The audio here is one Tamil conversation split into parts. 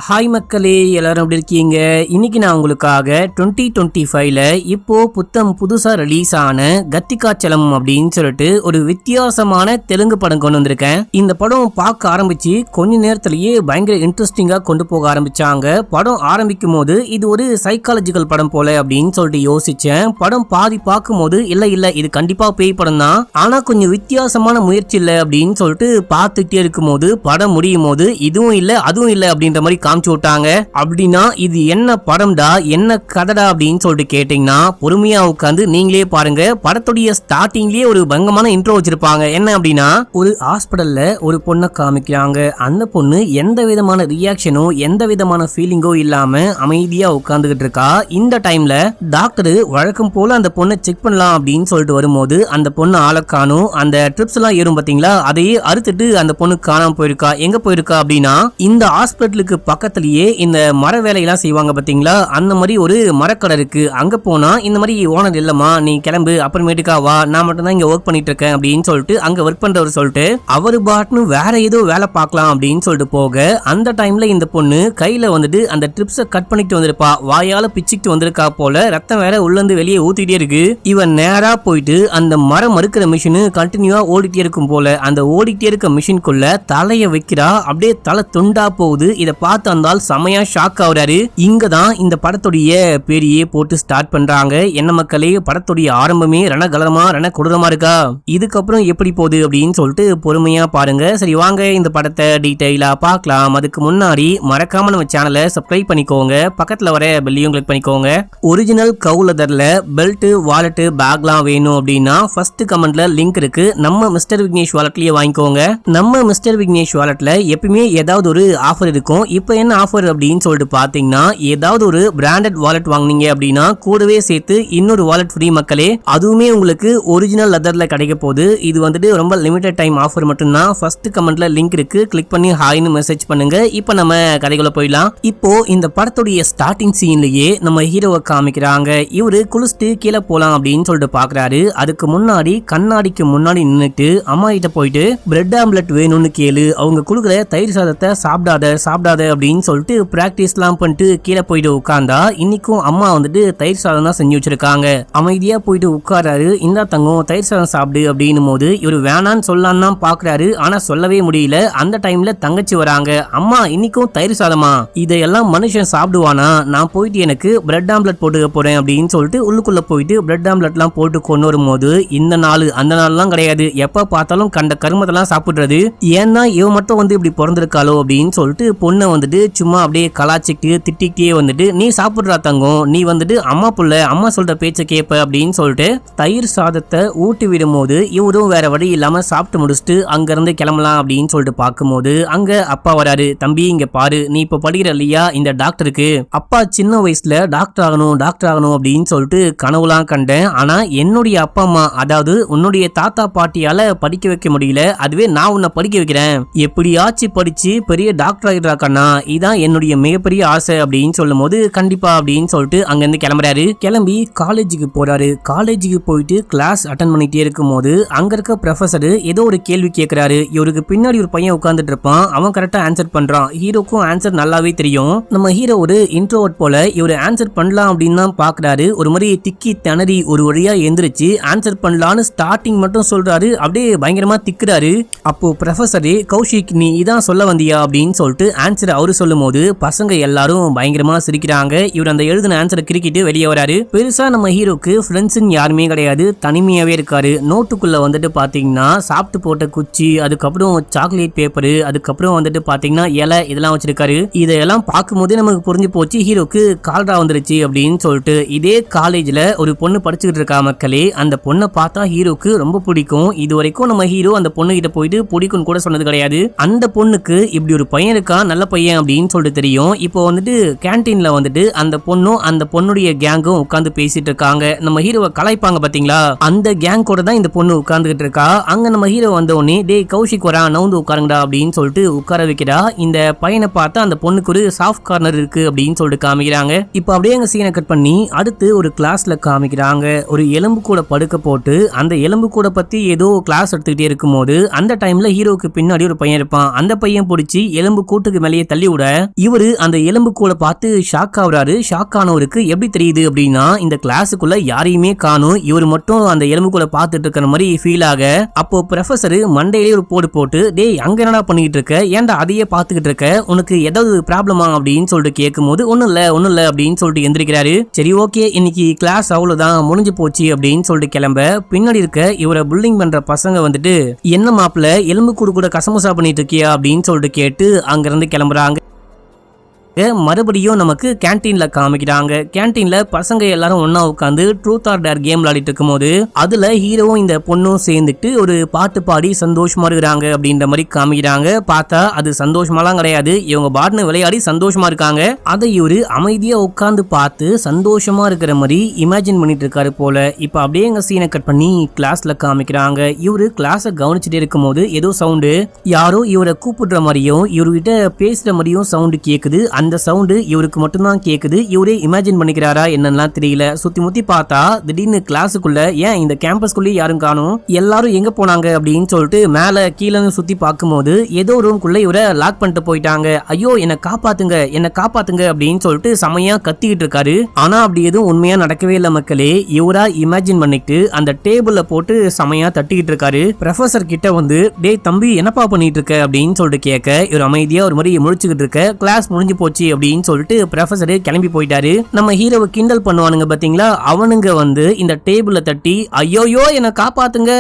ஹாய் மக்களே, எல்லாரும் எப்படி இருக்கீங்க? இன்னைக்கு நான் உங்களுக்காக 2025ல இப்போ புதுசா ரிலீஸ் ஆன கத்திகாச்சலம் அப்படின்னு சொல்லிட்டு ஒரு வித்தியாசமான தெலுங்கு படம் கொண்டு வந்திருக்கேன். இந்த படம் பார்க்க ஆரம்பிச்சு கொஞ்ச நேரத்திலேயே பயங்கர இன்ட்ரெஸ்டிங்கா கொண்டு போக ஆரம்பிச்சாங்க. படம் ஆரம்பிக்கும் போது இது ஒரு சைக்காலஜிக்கல் படம் போல அப்படின்னு சொல்லிட்டு யோசிச்சேன். படம் பாதி பார்க்கும் போது இல்ல இது கண்டிப்பா பேய் படம் தான், ஆனா கொஞ்சம் வித்தியாசமான முயற்சி இல்ல அப்படின்னு சொல்லிட்டு பார்த்துட்டே இருக்கும் போது படம் முடியும் போது இதுவும் இல்ல அதுவும் இல்ல அப்படின்ற மாதிரி காமிச்சு விட்டாங்க. அப்படின்னா இது என்ன படம்டா, என்ன கதடா அப்படின்னு சொல்லிட்டு கேட்டீங்கன்னா பொறுமையா உட்காந்து நீங்களே பாருங்க. படத்துடைய ஸ்டார்டிங்லயே ஒரு பங்கமான இன்ட்ரோ வச்சிருப்பாங்க. என்ன அப்படின்னா, ஒரு ஹாஸ்பிடல்ல ஒரு பொண்ணை காமிக்கிறாங்க. அந்த பொண்ணு எந்த விதமான ரியாக்ஷனோ எந்த விதமான ஃபீலிங்கோ இல்லாம அமைதியா உட்கார்ந்துகிட்டு இருக்கா. இந்த டைம்ல டாக்டர் வழக்கம் போல அந்த பொண்ணை செக் பண்ணலாம் அப்படின்னு சொல்லிட்டு வரும்போது அந்த பொண்ணு ஆளக்கானும் அந்த ட்ரிப்ஸ் எல்லாம் ஏறும் பாத்தீங்களா, அதையே அறுத்துட்டு அந்த பொண்ணு காணாம போயிருக்கா. எங்க போயிருக்கா அப்படின்னா, இந்த ஹாஸ்பிட்டலுக்கு பக்கத்துலயே இந்த மர வேலையெல்லாம் செய்வாங்க பாத்தீங்களா, அந்த மாதிரி ஒரு மரக்கடை இருக்கு. அங்க போனா இந்த மாதிரி ஓனர் இல்லம்மா, நீ கிளம்பு, அப்புறமேட்டுக்கா வா, நான் மட்டும் தான் இங்க ஒர்க் பண்ணிட்டு இருக்கேன் அப்படின்னு சொல்லிட்டு அங்க ஒர்க் பண்றவர் சொல்லிட்டு அவரு பாட்னு வேற ஏதோ வேலை பார்க்கலாம் அப்படின்னு சொல்லிட்டு போக, அந்த டைம்ல இந்த பொண்ணு கையில வந்துட்டு அந்த ட்ரிப்ஸை கட் பண்ணிட்டு வந்திருப்பா. வாயால பிச்சுக்கிட்டு வந்திருக்கா போல, ரத்தம் வேற உள்ள இருந்து வெளியே ஊத்திட்டே இருக்கு. இவன் நேரா போயிட்டு அந்த மரம் மறுக்கிற மிஷின் கண்டினியூவா ஓடிட்டே இருக்கும் போல, அந்த ஓடிட்டே இருக்க மிஷின்குள்ள தலைய வைக்கிறா. அப்படியே தலை துண்டா போகுது. இதை பார்த்து அந்த செமையா ஷாக் ஆகுறாரு. இங்கதான் இந்த படத்துடைய பேரியே போட்டு ஸ்டார்ட் பண்றாங்க. என்ன மக்களே, படத்துடைய ஆரம்பமே ரணகலரமா ரண கொடூரமா இருக்கா. இதுக்கப்புறம் எப்படி போகுது அப்படின்னு சொல்லிட்டு பொறுமையா பாருங்க. சரி வாங்க இந்த படத்தை டீடைலா பார்க்கலாம். அதுக்கு முன்னாடி மறக்காம நம்ம சேனலை சப்ஸ்கிரைப் பண்ணிக்கோங்க, பக்கத்துல வர பெல்லையும் கிளிக் பண்ணிக்கோங்க. ஒரிஜினல் கவுலதர்ல பெல்ட், வாலெட், பேக்லாம் வேணும் அப்படின்னா ஃபர்ஸ்ட் கமெண்ட்ல லிங்க் இருக்கு. நம்ம மிஸ்டர் விக்னேஷ் வாலெட்லயே வாங்கிக்கோங்க. நம்ம மிஸ்டர் விக்னேஷ் வாலெட்ல எப்பவுமே ஏதாவது ஒரு ஆஃபர் இருக்கும். இப்போ என்ன ஆஃபர் அப்படின்னு சொல்லிட்டு பாத்தீங்கன்னா, ஏதாவது ஒரு பிராண்டட் வாலெட் வாங்குனீங்க அப்படின்னா கூடவே சேர்த்து இன்னொரு வாலெட் ஃப்ரீ மக்களே. அதுவுமே உங்களுக்கு ஒரிஜினல் லெதர்ல கிடைக்க போகுது. இது வந்துட்டு ரொம்ப லிமிடெட் டைம் ஆஃபர் மட்டும்தான். ஃபர்ஸ்ட் கமெண்ட்ல லிங்க் இருக்கு, கிளிக் பண்ணி ஹாய்னு மெசேஜ் பண்ணுங்க. இப்போ நம்ம கதைக்குள்ள போயிடலாம். இப்போ இந்த படத்துடைய ஸ்டார்டிங் சீன்லயே நம்ம ஹீரோவை காமிக்கிறாங்க. இவரு குளிச்சுட்டு கீழே போலாம் அப்படின்னு சொல்லிட்டு பாக்குறாரு. அதுக்கு முன்னாடி கண்ணாடிக்கு முன்னாடி நின்னுட்டு அம்மா கிட்ட போயிட்டு பிரெட் ஆம்லெட் வேணும்னு கேளு, அவங்க குடுக்குற தயிர் சாதத்தை சாப்பிடாத அப்படின்னு சொல்லிட்டு பிராக்டிஸ்லாம் பண்ணிட்டு கீழே போயிட்டு உட்கார்ந்தா, இன்னைக்கும் அம்மா வந்துட்டு தயிர் சாதம் தான் செஞ்சு வச்சிருக்காங்க. அமைதியா போயிட்டு உட்காராரு. இந்த தங்கம் தயிர் சாதம் சாப்பிடு அப்படின்னும் போது இவரு வேணான்னு சொல்லலாம் தான் பாக்குறாரு, ஆனா சொல்லவே முடியல. அந்த டைம்ல தங்கச்சி வராங்க. அம்மா இன்னைக்கும் தயிர் சாதமா, இதையெல்லாம் மனுஷன் சாப்பிடுவானா, நான் போயிட்டு எனக்கு பிரெட் ஆம்லெட் போட்டுக்க போறேன் அப்படின்னு சொல்லிட்டு உள்ளுக்குள்ள போயிட்டு பிரெட் ஆம்லெட் எல்லாம் போட்டு கொண்டு வரும்போது இந்த நாள் அந்த நாள்லாம் கிடையாது, எப்ப பார்த்தாலும் கண்ட கருமத்தெல்லாம் சாப்பிடுறது, ஏன்னா இவ மட்டும் வந்து இப்படி பிறந்திருக்காளோ அப்படின்னு சொல்லிட்டு பொண்ணை வந்துட்டு சும்மா அப்படியே கலாச்சிட்டு திட்டிக்கிட்டே வந்துட்டு, நீ சாப்பிடுறா தங்கம், நீ வந்துட்டு அம்மா புள்ள, அம்மா சொல்ற பேச்ச கேப்ப அப்படின்னு சொல்லிட்டு தயிர் சாதத்தை ஊட்டி விடும் போது இவரும் வேற வழி இல்லாம சாப்பிட்டு முடிச்சுட்டு அங்க இருந்து கிளம்பலாம் அப்படின்னு சொல்லிட்டு பார்க்கும்போது அங்க அப்பா வராரு. தம்பி இங்க பாரு, நீ இப்ப படிக்கிற இல்லையா இந்த டாக்டருக்கு, அப்பா சின்ன வயசுல டாக்டர் ஆகணும் அப்படின்னு சொல்லிட்டு கனவுலாம் கண்டேன், ஆனா என்னுடைய அப்பா அம்மா, அதாவது உன்னுடைய தாத்தா பாட்டியால படிக்க வைக்க முடியல, அதுவே நான் உன்னை படிக்க வைக்கிறேன், எப்படியாச்சு படிச்சு பெரிய டாக்டர் ஆகிடுறா கண்ணா, இதான் என்னுடைய மிகப்பெரிய ஆசை அப்படின்னு சொல்லும் போது கண்டிப்பா அப்படின்னு சொல்லிட்டு அங்கிருந்து கிளம்புறாரு. கிளம்பி காலேஜுக்கு போறாரு. காலேஜுக்கு போயிட்டு கிளாஸ் அட்டன் பண்ணிட்டே இருக்கும் போது அங்க இருக்க ப்ரொஃபசர் ஏதோ ஒரு கேள்வி கேட்கிறாரு. இவருக்கு பின்னாடி ஒரு பையன் உட்கார்ந்துட்டு இருப்பான். அவன் கரெக்டா ஆன்சர் பண்றான். ஹீரோக்கும் ஆன்சர் நல்லாவே தெரியும். நம்ம ஹீரோ ஒரு இன்ட்ரோவர்ட் போல இவர் ஆன்சர் பண்ணலாம் அப்படின்னு தான் பாக்குறாரு. ஒரு மாதிரி திக்கி திணறி ஒரு வழியா எந்திரிச்சு ஆன்சர் பண்ணலான்னு ஸ்டார்டிங் மட்டும் சொல்றாரு. அப்படியே பயங்கரமா திக்குறாரு. அப்போ ப்ரொஃபசரே, கௌஷிக் நீ இதான் சொல்ல வந்தியா அப்படின்னு சொல்லிட்டு ஆன்சர் அவரு சொல்லும் போது பசங்க எல்லாரும் பயங்கரமா சிரிக்கிறாங்க. இவர் அந்த எழுதின ஆன்சரை கிரிக்கிட்டு வெளியே வராரு. பெருசா நம்ம ஹீரோக்கு ஃப்ரெண்ட்ஸ்ன்னு யாருமே கிடையாது, தனிமையாவே இருக்காரு. நோட்டுக்குள்ள வந்துட்டு பாத்தீங்கன்னா சாப்பிட்டு போட்ட குச்சி, அதுக்கப்புறம் சாக்லேட் பேப்பரு, அதுக்கப்புறம் வந்துட்டு பாத்தீங்கன்னா இலை, இதெல்லாம் வச்சிருக்காரு. இதெல்லாம் பார்க்கும்போது நமக்கு புரிஞ்சு போச்சு ஹீரோக்கு கால்ரா வந்துருச்சு அப்படின்னு சொல்லிட்டு. இதே காலேஜ்ல ஒரு பொண்ணு படிச்சுக்கிட்டு இருக்கா மக்களே. அந்த பொண்ணை பார்த்தா ஹீரோக்கு ரொம்ப பிடிக்கும். இது வரைக்கும் நம்ம ஹீரோ அந்த பொண்ணு கிட்ட போயிட்டு பிடிக்கும் கூட சொன்னது கிடையாது. அந்த பொண்ணுக்கு இப்படி ஒரு பையன் இருக்கா, நல்ல பையன் அப்படின்னு சொல்லிட்டு தெரியும். இப்போ வந்துட்டு கேன்டீன்ல வந்துட்டு அந்த பொண்ணும் அந்த பொண்ணுடைய கேங்கும் உட்கார்ந்து பேசிட்டு இருக்காங்க. நம்ம ஹீரோவை கலாய்ப்பாங்க பாத்தீங்களா, அந்த கேங் கூட தான் இந்த பொண்ணு உட்கார்ந்துகிட்டு இருக்கா. அங்க நம்ம ஹீரோ வந்த உடனே டேய் கௌஷிக் வரா, நவுந்து உட்காருங்கடா அப்படின்னு சொல்லிட்டு உட்கார வைக்கிறா. இந்த பையனை பார்த்தா அந்த பொண்ணுக்கு ஒரு சாஃப்ட் கார்னர் இருக்கு அப்படின்னு சொல்லிட்டு காமிக்கிறாங்க. இப்போ அப்படியே அங்க சீனை கட் பண்ணி அடுத்து ஒரு கிளாஸ்ல காமிக்கிறாங்க. ஒரு எலும்பு கூட படுக்க போட்டு அந்த எலும்பு கூட பத்தி ஏதோ கிளாஸ் எடுத்துக்கிட்டே இருக்கும் போது அந்த டைம்ல ஹீரோக்கு பின்னாடி ஒரு பையன் இருப்பான். அந்த பையன் பிடிச்சி எலும்பு கூட்டுக்கு மேலேயே தள்ளி விட இவரு அந்த எலும்பு கூட பார்த்து ஷாக் ஆகுறாரு. ஷாக் ஆனவருக்கு எப்படி தெரியுது அப்படின்னா இந்த கிளாஸுக்குள்ள யாரையுமே காணும், இவர் மட்டும் அந்த எலும்பு கூட பார்த்துட்டு இருக்கிற மாதிரி ஃபீல் ஆக, அப்போ ப்ரொஃபசர் மண்டையிலே ஒரு போடு போட்டு டேய் அங்க என்னடா பண்ணிட்டு இருக்க, ஏன்டா அதையே பார்த்துக்கிட்டு இருக்க, உனக்கு ஏதாவது ப்ராப்ளமா அப்படின்னு சொல்லிட்டு கேட்கும் போது ஒன்னும் இல்ல அப்படின்னு சொல்லிட்டு எந்திரிக்கிறாரு. சரி ஓகே இன்னைக்கு கிளாஸ் அவ்வளவுதான் முடிஞ்சு போச்சு அப்படின்னு சொல்லிட்டு கிளம்ப, பின்னாடி இருக்க இவரை புல்லிங் பண்ற பசங்க வந்துட்டு என்ன மாப்பிள்ள எலும்பு கூடு கூட கசமுசா பண்ணிட்டு இருக்கியா அப்படின்னு சொல்லிட்டு கேட்டு அங்கிருந்து கிளம்புறாங்க. மறுபடியும் நமக்கு கேன்டீன்ல காமிக்கிறாங்க. கேன்டீன்ல பசங்க எல்லாரும் ஒன்னா உட்காந்து ட்ரூத் ஆர் டேர் கேம் விளையாடிட்டு இருக்கும்போது அதுல ஹீரோவும் இந்த பொண்ணும் சேர்ந்துட்டு ஒரு பாட்டு பாடி சந்தோஷமா இருக்கிறாங்க அப்படின்ற மாதிரி காமிக்கிறாங்க. பார்த்தா அது சந்தோஷமாலாம் கிடையாது, இவங்க பாட்டுன்னு விளையாடி சந்தோஷமா இருக்காங்க. அதை இவரு அமைதியா உட்காந்து பார்த்து சந்தோஷமா இருக்கிற மாதிரி இமேஜின் பண்ணிட்டு இருக்காரு போல. இப்ப அப்படியே எங்க சீனை கட் பண்ணி கிளாஸ்ல காமிக்கிறாங்க. இவரு கிளாஸ கவனிச்சுட்டே இருக்கும் போது ஏதோ சவுண்டு, யாரோ இவரை கூப்பிடுற மாதிரியும் இவர்கிட்ட பேசுற மாதிரியும் சவுண்டு கேக்குது. அந்த சவுண்டு இவருக்கு மட்டும்தான் கேக்குது. இவரே இமேஜின் பண்ணிக்கிறாரா என்னன்னா தெரியல. சுத்தி முத்தி பார்த்தா திடீர்னு கிளாஸுக்குள்ள ஏன் இந்த கேம்பஸ்குள்ளே யாரும் காணும், எல்லாரும் எங்க போனாங்க அப்படின்னு சொல்லிட்டு மேல கீழே சுத்தி பார்க்கும்போது ஏதோ ரூம்குள்ள இவரை லாக் பண்ணிட்டு போயிட்டாங்க. ஐயோ என்ன காப்பாத்துங்க அப்படின்னு சொல்லிட்டு செமையா கத்திக்கிட்டு இருக்காரு. ஆனா அப்படி எதுவும் உண்மையா நடக்கவே இல்லை மக்களே. இவரா இமேஜின் பண்ணிட்டு அந்த டேபிள்ல போட்டு செமையா தட்டிக்கிட்டு இருக்காரு. ப்ரொஃபசர் கிட்ட வந்து டேய் தம்பி என்னப்பா பண்ணிட்டு இருக்க அப்படின்னு சொல்லிட்டு கேட்க இவர் அமைதியா ஒரு மாதிரி முழிச்சுக்கிட்டு இருக்க. கிளாஸ் முடிஞ்சு போச்சு அப்படின்னு சொல்லிட்டு ப்ரொஃபசர் கிளம்பி போயிட்டாரு. நம்ம ஹீரோவை கிண்டல் பண்ணுவானுங்க பாத்தீங்களா, அவனுங்க வந்து இந்த டேபிள தட்டி ஐயோயோ என்ன காப்பாத்துங்க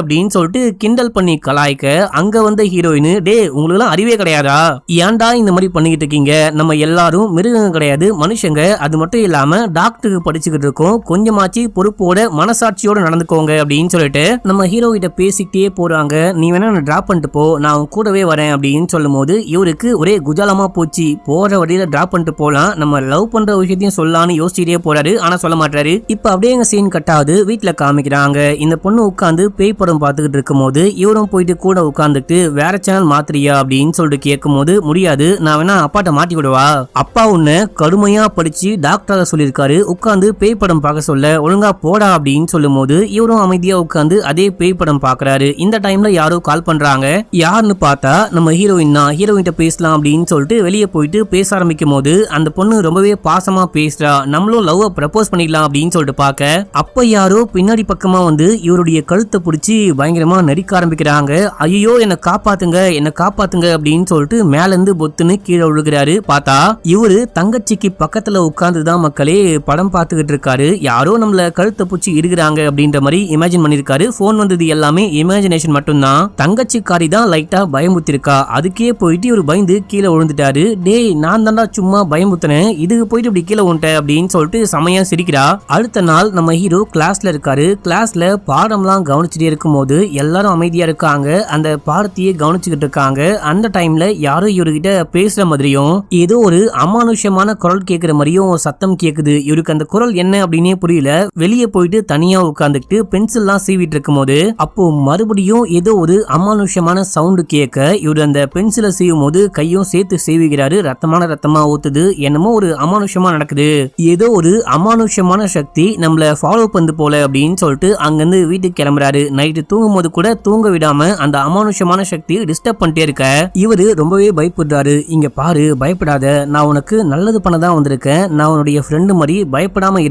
அப்படின்னு சொல்லிட்டு கிண்டல் பண்ணி கலாய்க்க, அங்க வந்த ஹீரோயின் டே உங்களுக்கு எல்லாம் அறிவே கிடையாதா, ஏன்டா இந்த மாதிரி பண்ணிக்கிட்டு இருக்கீங்க, நம்ம எல்லாரும் மிருகங்க கிடையாது மனுஷங்க, அது மட்டும் இல்லாம டாக்டருக்கு படிச்சுக்கிட்டு இருக்கோம், கொஞ்சமாச்சு பொறுப்போட மனசாட்சியோட நடந்துக்கோங்க அப்படின்னு சொல்லிட்டு நம்ம ஹீரோ கிட்ட பேசிக்கிட்டே போறாங்க. நீ வேணா டிராப் பண்ணிட்டு போ, நான் கூடவே வரேன் அப்படின்னு சொல்லும் போது இவருக்கு ஒரே குஜாலமா போச்சு. போற வழியில டிராப் பண்ணிட்டு போலாம், நம்ம லவ் பண்ற விஷயத்தையும் சொல்லலாம்னு யோசிச்சிட்டே போறாரு. ஆனா சொல்ல மாட்டாரு. இப்ப அப்படியே எங்க சீன் கட்டாவது வீட்டுல காமிக்கிறாங்க. இந்த பொண்ணு உட்காந்து பேய் படம் பார்த்துக்கிட்டு இருக்கும் போது இவரும் போயிட்டு கூட உட்காந்துட்டு வேற சேனல் மாத்திரியா அப்படின்னு சொல்லிட்டு கேட்கும் போது முடியாது, நான் வேணா அப்பாட்ட மாட்டி விடுவா, அப்பா உன்னை கடுமையா படிச்சு டாக்டராக சொல்லியிருக்காரு, உட்காந்து பேய் படம் பார்க்க சொல்ல ஒழுங்கா போடா அப்படின்னு சொல்லும் போது இவரும் அமைதியா உட்காந்து அதே பேய் படம் பாக்குறாரு. இந்த டைம்ல யாரோ கால் பண்றாங்க. யாருன்னு பார்த்தா நம்ம ஹீரோயின் தான். ஹீரோயின் பேசலாம் அப்படின்னு சொல்லிட்டு வெளியே போயிட்டு பேச ஆரம்பிக்கும் போது அந்த பொண்ணு ரொம்பவே பாசமா பேசுறா. நம்மளும் லவ் ப்ரப்போஸ் பண்ணிடலாம் அப்படின்னு சொல்லிட்டு பார்க்க, அப்ப யாரோ பின்னாடி பக்கமா வந்து இவருடைய கழுத்தை பிடிச்சி பயங்கரமா நடிக்க ஆரம்பிக்கிறாங்க. ஐயோ என்ன காப்பாத்துங்க அப்படின்னு சொல்லிட்டு மேல இருந்து பொத்துன்னு கீழே விழுகிறாரு. பார்த்தா இவரு தங்கச்சிக்கு பக்கத்துல உட்கார்ந்துதான் மக்களே படம் பார்த்துக்கிட்டு இருக்காரு. யாரோ நம்மள கழுத்தை பிடிச்சி இருக்கிறாங்க அப்படின்ற மாதிரி இமேஜின் பண்ணிருக்காரு. போன் வந்தது எல்லாமே இமேஜினேஷன் மட்டும்தான். தங்கச்சிக்காரி தான் லைட்டா பயமுத்திருக்கா. அதுக்கே போயிட்டு இவர் பயந்து கீழே விழுந்துட்டாரு. டேய் நான் தான்டா சும்மா பயமுத்தினேன், இதுக்கு போயிட்டு இப்படி கீழே உன்ட்ட அப்படின்னு சொல்லிட்டு செமையா சிரிக்கிறா. அடுத்த நாள் நம்ம ஹீரோ கிளாஸ்ல இருக்காரு. கிளாஸ்ல பாடம்லாம் கவனிச்சுட்டே இருக்கும் போது எல்லாரும் அமைதியா இருக்காங்க, அந்த பாடத்தையே கவனிச்சுக்கிட்டு இருக்காங்க. அந்த டைம்ல யாரும் இவர்கிட்ட பேசுற மாதிரியும் ஏதோ ஒரு அமானுஷ்யமான குரல் கேட்கிற மாதிரியும் சத்தம் கேக்குது. இவருக்கு அந்த குரல் என்ன அப்படின்னே புரியல. வெளியே போயிட்டு தனியா உட்கார்ந்துட்டு பென்சில்லாம் சீவிட்டு இருக்கும் போது அப்போ மறுபடியும் ஏதோ ஒரு அமானுஷ்யமான சவுண்டு கேட்க, இவர் அந்த பென்சிலை சீவும் போது கையும் சேர்த்து சீவுகிறாரு. ரத்தமா ஊத்துது. என்னமோ ஒரு அமானுஷ்யமா நடக்குது, ஏதோ ஒரு அமானுஷ்யமான சக்தி நம்மள ஃபாலோ பண்ணு போல அப்படின்னு சொல்லிட்டு அங்கிருந்து வீட்டுக்கு கிளம்புறாரு. நைட்டு தூங்கும் போது கூட தூங்க விடாம அந்த அமானுஷ்யமான சக்தி டிஸ்டர்ப் பண்ணிட்டே இருக்க இவரு ரொம்பவே பயப்படுறாரு. இங்க பாரு பயப்படாத, நான் உனக்கு நல்லது பண்ண தான் வந்திருக்கேன், நான் உன்னுடைய ஃப்ரெண்டு மாதிரி பயப்படாம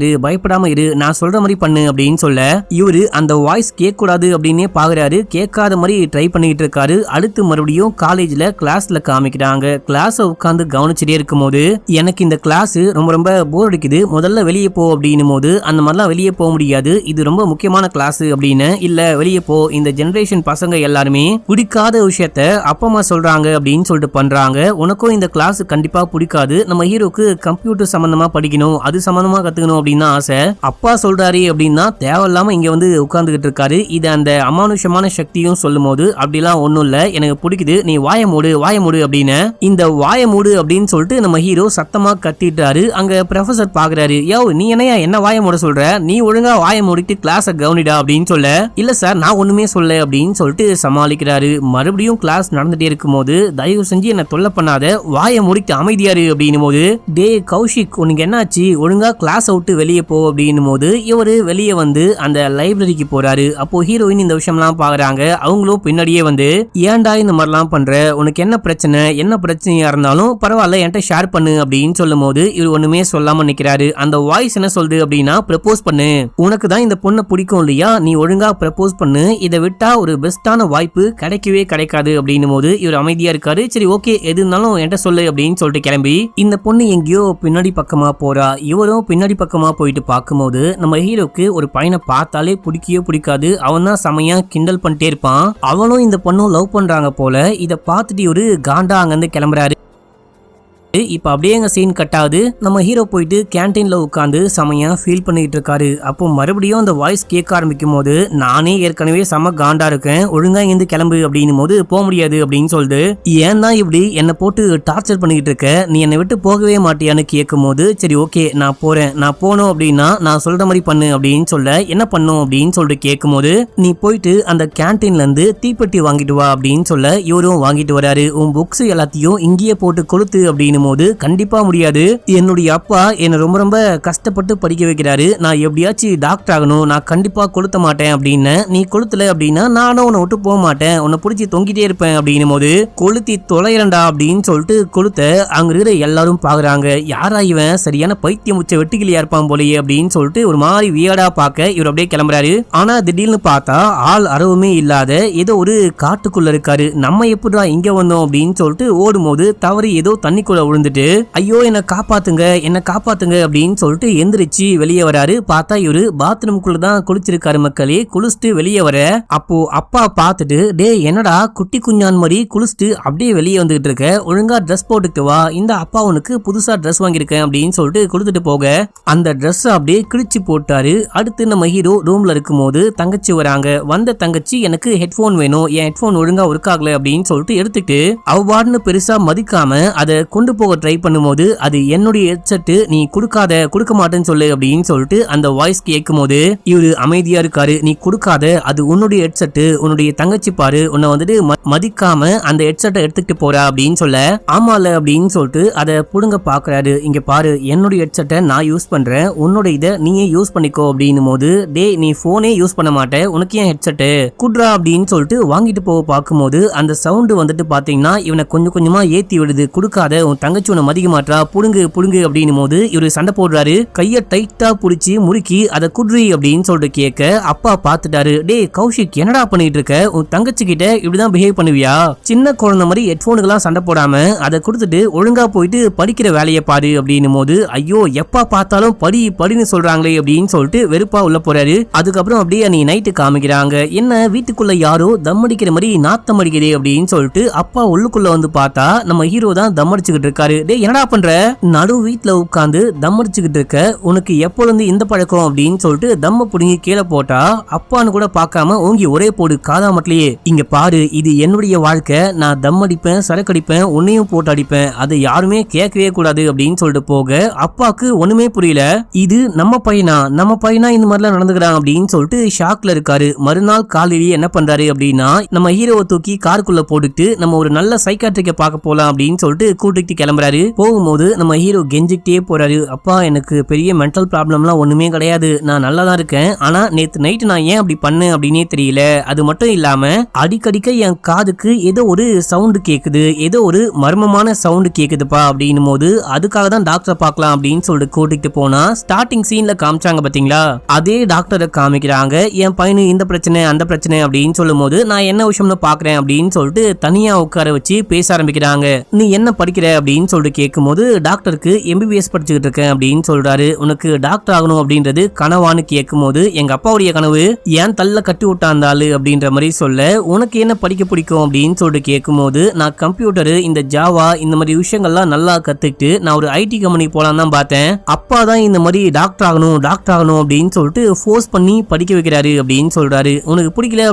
இரு, நான் சொல்ற மாதிரி பண்ணு அப்படின்னு சொல்ல இவரு அந்த வாய்ஸ் கேட்க கூடாது அப்படின்னே பாக்குறாரு. கேட்காத மாதிரி ட்ரை பண்ணிட்டு இருக்காரு. அடுத்து மறுபடியும் காலேஜ்ல கிளாஸ்ல காமிக்கிறாங்க. கிளாஸ் உட்காந்து கவனிச்சுட்டே இருக்கும் போது எனக்கு இந்த கிளாஸ் ரொம்ப போர் அடிக்குது, முதல்ல வெளியே போ அப்படின்னும் போது அந்த மாதிரிலாம் வெளியே போக முடியாது, இது ரொம்ப முக்கியமான கிளாஸ் அப்படின்னு, இல்ல வெளியே போ, இந்த ஜெனரேஷன் பசங்க எல்லாருமே பிடிக்காத விஷயத்த அப்பா அம்மா சொல்றாங்க அப்படின்னு சொல்லிட்டு பண்றாங்க, உனக்கும் இந்த கிளாஸ் கண்டிப்பா பிடிக்காது, நம்ம ஹீரோக்கு கம்ப்யூட்டர் சம்பந்தமா படிக்கணும், அது சம்பந்தமா கத்துக்கணும் அப்படின்னு ஆசை, அப்பா சொல்றாரு அப்படின்னா தேவையில்லாம இங்க வந்து உட்கார்ந்துகிட்டு இருக்காரு. இது அந்த அமானுஷமான சக்தியும் சொல்லும் போது அப்படிலாம் ஒண்ணும் இல்ல, எனக்கு பிடிக்குது, நீ வாய மூடு அப்படின்னு இந்த வாய மூடு அப்படின்னு சொல்லிட்டு நம்ம ஹீரோ சத்தமா கத்திட்டாரு. அங்க ப்ரொஃபசர் பாக்குறாரு. யோ நீ என்ன வாய மூட சொல்ற, நீ ஒழுங்கா வாய மூடிட்டு கிளாஸ கவனிடா அப்படின்னு சொல்ல, இல்ல சார் நான் ஒண்ணுமே சொல்ல அப்படின்னு சொல்லிட்டு சமாளிக்கிறாரு. மறுபடியும் கிளாஸ் நடந்துட்டே இருக்கும் போது தயவு செஞ்சு என்ன தொல்லை பண்ணாத, வாய மூடிட்டு அமைதியாரு அப்படின்னும் போது, டே கௌஷிக் உனக்கு என்னாச்சு, ஒழுங்கா கிளாஸ் விட்டு வெளியே போ அப்படின்னும் போது இவரு வெளியே வந்து அந்த லைப்ரரிக்கு போறாரு. அப்போ ஹீரோயின் இந்த விஷயம்லாம் பாக்குறாங்க. அவங்களும் பின்னாடியே வந்து ஏன்டா இந்த மாதிரிலாம் பண்ற, உனக்கு என்ன பிரச்சனை, என்ன பிரச்சனையா இருந்தாலும் பரவாயில்ல என்கிட்ட ஷேர் பண்ணு அப்படின்னு சொல்லும் போது இவர் ஒண்ணுமே சொல்லாம நிக்கிறாரு. அந்த வாய்ஸ் என்ன சொல்லுது அப்படின்னா, ப்ரப்போஸ் பண்ணு, உனக்கு தான் இந்த பொண்ணை பிடிக்கும் இல்லையா, நீ ஒழுங்கா ப்ரப்போஸ் பண்ணு, இதை விட்டா ஒரு பெஸ்டான வாய்ப்பு கிடைக்கவே கிடைக்காது அப்படின்னும் போது இவர் அமைதியா இருக்காரு. சரி ஓகே எது இருந்தாலும் என்கிட்ட சொல்லு அப்படின்னு சொல்லிட்டு கிளம்பி இந்த பொண்ணு எங்கேயோ பின்னாடி பக்கமா போறா. இவரும் பின்னாடி பக்கமா போயிட்டு பார்க்கும்போது நம்ம ஹீரோக்கு ஒரு பையனை பார்த்தாலே பிடிக்கவே பிடிக்காது. அவன் தான் செமையா கிண்டல் பண்ணிட்டே இருப்பான். அவனும் இந்த பொண்ணும் லவ் பண்றாங்க போல. இதை பார்த்துட்டு ஒரு காண்டா அங்கிருந்து கிளம்புறாரு. இப்ப அப்படியே எங்க சீன் கட் ஆகுது. நம்ம ஹீரோ போயிட்டு கேன்டீன்ல உட்காந்து செமையா ஃபீல் பண்ணிட்டு இருக்காரு. அப்போ மறுபடியும் அந்த வாய்ஸ் கேட்க ஆரம்பிக்கும் போது, நானே ஏற்கனவே செம காண்டா இருக்கேன், ஒழுங்கா இருந்து கிளம்பு அப்படின்னும் போது போக முடியாது அப்படின்னு சொல்லுது. ஏன் தான் இப்படி என்னை போட்டு டார்ச்சர் பண்ணிட்டு இருக்க, நீ என்னை விட்டு போகவே மாட்டியான்னு கேட்கும் போது, சரி ஓகே நான் போறேன், நான் போனோம் அப்படின்னா நான் சொல்ற மாதிரி பண்ணு அப்படின்னு சொல்ல, என்ன பண்ணும் அப்படின்னு சொல்லிட்டு கேட்கும் போது, நீ போயிட்டு அந்த கேன்டீன்ல இருந்து தீப்பெட்டி வாங்கிட்டு வா அப்படின்னு சொல்ல இவரும் வாங்கிட்டு வராரு. உன் புக்ஸ் எல்லாத்தையும் இங்கேயே போட்டு கொளுத்து அப்படின்னு போது, கண்டிப்பா முடியாது, என்னுடைய அப்பா என்ன ரொம்ப ரொம்ப கஷ்டப்பட்டு படிக்க வைக்கிறாரு, நான் எப்படியாச்சும் டாக்டர் ஆகணும், நான் கண்டிப்பா கொளுத்த மாட்டேன் அப்படின்னு, நீ கொளுத்தல அப்படின்னா நானும் உன்னை விட்டு போக மாட்டேன், உன்னை பிடிச்சி தொங்கிட்டே இருப்பேன் அப்படின்னும் போது, கொளுத்தி தொலைறண்டா அப்படின்னு சொல்லிட்டு கொளுத்த அங்க இருக்கிற எல்லாரும் பாக்குறாங்க. யாரா இவன், சரியான பைத்தியம் உச்ச வெட்டுக்கிளியா இருப்பான் போலயே அப்படின்னு சொல்லிட்டு ஒரு மாதிரி வியடா பார்க்க இவர் அப்படியே கிளம்புறாரு. ஆனா திடீர்னு பார்த்தா ஆள் அறவுமே இல்லாத ஏதோ ஒரு காட்டுக்குள்ள இருக்காரு. நம்ம எப்படிடா இங்க வந்தோம் அப்படின்னு சொல்லிட்டு ஓடும் போது தவறி ஏதோ தண்ணிக்குள்ள விழுந்துட்டு, ஐயோ என்ன காப்பாத்துங்க அப்படின்னு சொல்லிட்டு எந்திரிச்சு வெளியே வராரு. பார்த்தா இவரு பாத்ரூம்குள்ள தான் குளிச்சிருக்காரு. மக்களே குளிச்சுட்டு வெளியே வர, அப்போ அப்பா பார்த்துட்டு, டே என்னடா குட்டி குஞ்சான் மாதிரி குளிச்சுட்டு அப்படியே வெளியே வந்துகிட்டு இருக்க, ஒழுங்கா ட்ரெஸ் போட்டுட்டு வா, இந்த அப்பா உனக்கு புதுசா ட்ரெஸ் வாங்கியிருக்கேன் அப்படின்னு சொல்லிட்டு கொடுத்துட்டு போக அந்த ட்ரெஸ் அப்படியே கிழிச்சு போட்டாரு. அடுத்து நம்ம ஹீரோ ரூம்ல இருக்கும் போது தங்கச்சி வராங்க. வந்த தங்கச்சி எனக்கு ஹெட்போன் வேணும், என் ஹெட்போன் ஒழுங்கா ஒர்க் ஆகல அப்படின்னு சொல்லிட்டு எடுத்துட்டு அவ்வாடுன்னு பெருசா மதிக்காம அதை கொண்டு போக ட்ரை பண்ணும்போது, அது என்னுடைய ஹெட்செட், நீ கொடுக்க மாட்டேன்னு சொல்லு அப்படின்னு சொல்லிட்டு அந்த வாய்ஸ் கேட்கும் போது இவரு அமைதியா இருக்காரு. நீ கொடுக்காத, அது உன்னுடைய ஹெட்செட், உன்னுடைய தங்கச்சி பாரு உன்னை வந்துட்டு மதிக்காம அந்த ஹெட்செட்டை எடுத்துட்டு போறா அப்படின்னு சொல்ல, ஆமால அப்படின்னு சொல்லிட்டு அதை புடுங்க பாக்குறாரு. இங்க பாரு என்னுடைய ஹெட்செட்டை நான் யூஸ் பண்றேன், உன்னோட இதை நீயே யூஸ் பண்ணிக்கோ அப்படின்னும் போது, டே நீ போனே யூஸ் பண்ண மாட்டேன், உனக்கு ஏன் ஹெட்செட்டு குட்ரா அப்படின்னு சொல்லிட்டு வாங்கிட்டு போக பார்க்கும்போது அந்த சவுண்டு வந்துட்டு பாத்தீங்கன்னா இவனை கொஞ்சம் கொஞ்சமா ஏத்தி விடுது. கொடுக்காத, உன் தங்கச்சி உன்னை மதிக்க மாட்டா, புடுங்கு அப்படின்னும் போது இவரு சண்டை போடுறாரு. கைய டைட்டா புடிச்சு முறுக்கி அதை குட்ரி அப்படின்னு சொல்லிட்டு கேட்க அப்பா பாத்துட்டாரு. டே கௌஷிக் என்னடா பண்ணிட்டு இருக்க, உன் தங்கச்சி கிட்ட இப்படிதான் பிஹேவ் பண்ணுவியா, சின்ன குழந்தை மாதிரி ஹெட்போனுக்கெல்லாம் சண்டை போடாம அதை கொடுத்துட்டு ஒழுங்கா போயிட்டு படிக்கிற வேலையை பாரு அப்படின்னும் போது, ஐயோ எப்பா பார்த்தாலும் படின்னு சொல்றாங்களே அப்படின்னு சொல்லிட்டு வெறுப்பா உள்ள போறாரு. அதுக்கப்புறம் அப்படியே நீ நைட்டு காமிக்கிறாங்க. என்ன வீட்டுக்குள்ள யாரோ தம் அடிக்கிற மாதிரி நாத்தம் அடிக்குது அப்படின்னு சொல்லிட்டு அப்பா உள்ளுக்குள்ள வந்து பார்த்தா நம்ம ஹீரோ தான் தம் அடிச்சுக்கிட்டு இருக்காரு. டே என்னடா பண்ற, நடு வீட்டுல உட்காந்து தம் அடிச்சுக்கிட்டு இருக்க, உனக்கு எப்பொழுது இந்த பழக்கம் அப்படின்னு சொல்லிட்டு தம்ம புடுங்கி கீழே போட்டா அப்பான்னு கூட பார்க்காம ஓங்கி ஒரே போடு காதாமட்லயே, இங்க பாரு இது என்னுடைய வாழ்க்கை, நான் தம் அடிப்பேன், சரக்கு அடிப்பேன், உன்னையும் போட்டு அடிப்பேன், அது யாருமே கேட்கவே கூடாது அப்படின்னு சொல்லிட்டு போக அப்பாக்கு ஒண்ணுமே புரியல. இது நம்ம பையனா இந்த மாதிரிலாம் நடந்துக்கிறான் அப்படின்னு சொல்லிட்டு ஷாக்ல இருக்காரு. மறுநாள் காலையிலேயே என்ன பண்றாரு அப்படின்னா, நம்ம ஹீரோவை தூக்கி காருக்குள்ள போட்டுட்டு நம்ம ஒரு நல்ல சைக்காட்ரிக்க பார்க்க போலாம் அப்படின்னு சொல்லிட்டு கூட்டிட்டு கிளம்புறாரு. போகும்போது நம்ம ஹீரோ கெஞ்சிக்கிட்டே போறாரு. அப்பா எனக்கு பெரிய மென்டல் ப்ராப்ளம்லாம் ஒண்ணுமே கிடையாது, நான் நல்லா தான் இருக்கேன், ஆனா நேத்து நைட்டு நான் ஏன் அப்படி பண்ணேன் அப்படின்னே தெரியல, அது மட்டும் இல்லாம அடிக்கடிக்க என் காதுக்கு ஏதோ ஒரு சவுண்டு கேக்குது, ஏதோ ஒரு மர்மமான சவுண்டு கேக்குதுப்பா அப்படின்னும் போது, அதுக்காக தான் டாக்டரை பார்க்கலாம் அப்படின்னு சொல்லிட்டு கூட்டிட்டு போனா ஸ்டார்டிங் சீன்ல காமிச்சாங்க பாத்தீங்களா, அதே டாக்டரை காமிக்கிறாங்க. என் பையனு இந்த பிரச்சனை அந்த பிரச்சனை அப்படின்னு சொல்லும் போது, நான் என்ன விஷயம்னு பாக்குறேன் அப்படின்னு சொல்லிட்டு தனியா உட்கார வச்சு பேச ஆரம்பிக்கிறாங்க. நீ என்ன படிக்கிற அப்படின்னு சொல்லிட்டு கேட்கும்போது, டாக்டருக்கு எம்பிபிஎஸ் படிச்சுக்கிட்டு இருக்கேன் அப்படின்னு சொல்றாரு. உனக்கு டாக்டர் ஆகணும் அப்படின்றது கனவான்னு கேட்கும்போது, எங்க அப்பாவுடைய கனவு ஏன் தள்ள கட்டி விட்டாந்தாளு அப்படின்ற மாதிரி சொல்ல, உனக்கு என்ன படிக்க பிடிக்கும் அப்படின்னு சொல்லிட்டு கேட்கும்போது, நான் கம்ப்யூட்டரு, இந்த ஜாவா இந்த மாதிரி விஷயங்கள்லாம் நல்லா கத்துக்கிட்டு நான் ஒரு ஐடி கம்பெனி போலாம் தான் பார்த்தேன், அப்பா தான் இந்த மாதிரி டாக்டர் ஆகணும் அப்படின்னு சொல்லிட்டு ஃபோர்ஸ் பண்ணி படிக்க வைக்கிறாரு அப்படின்னு சொல்றாரு. உனக்கு பிடிக்கல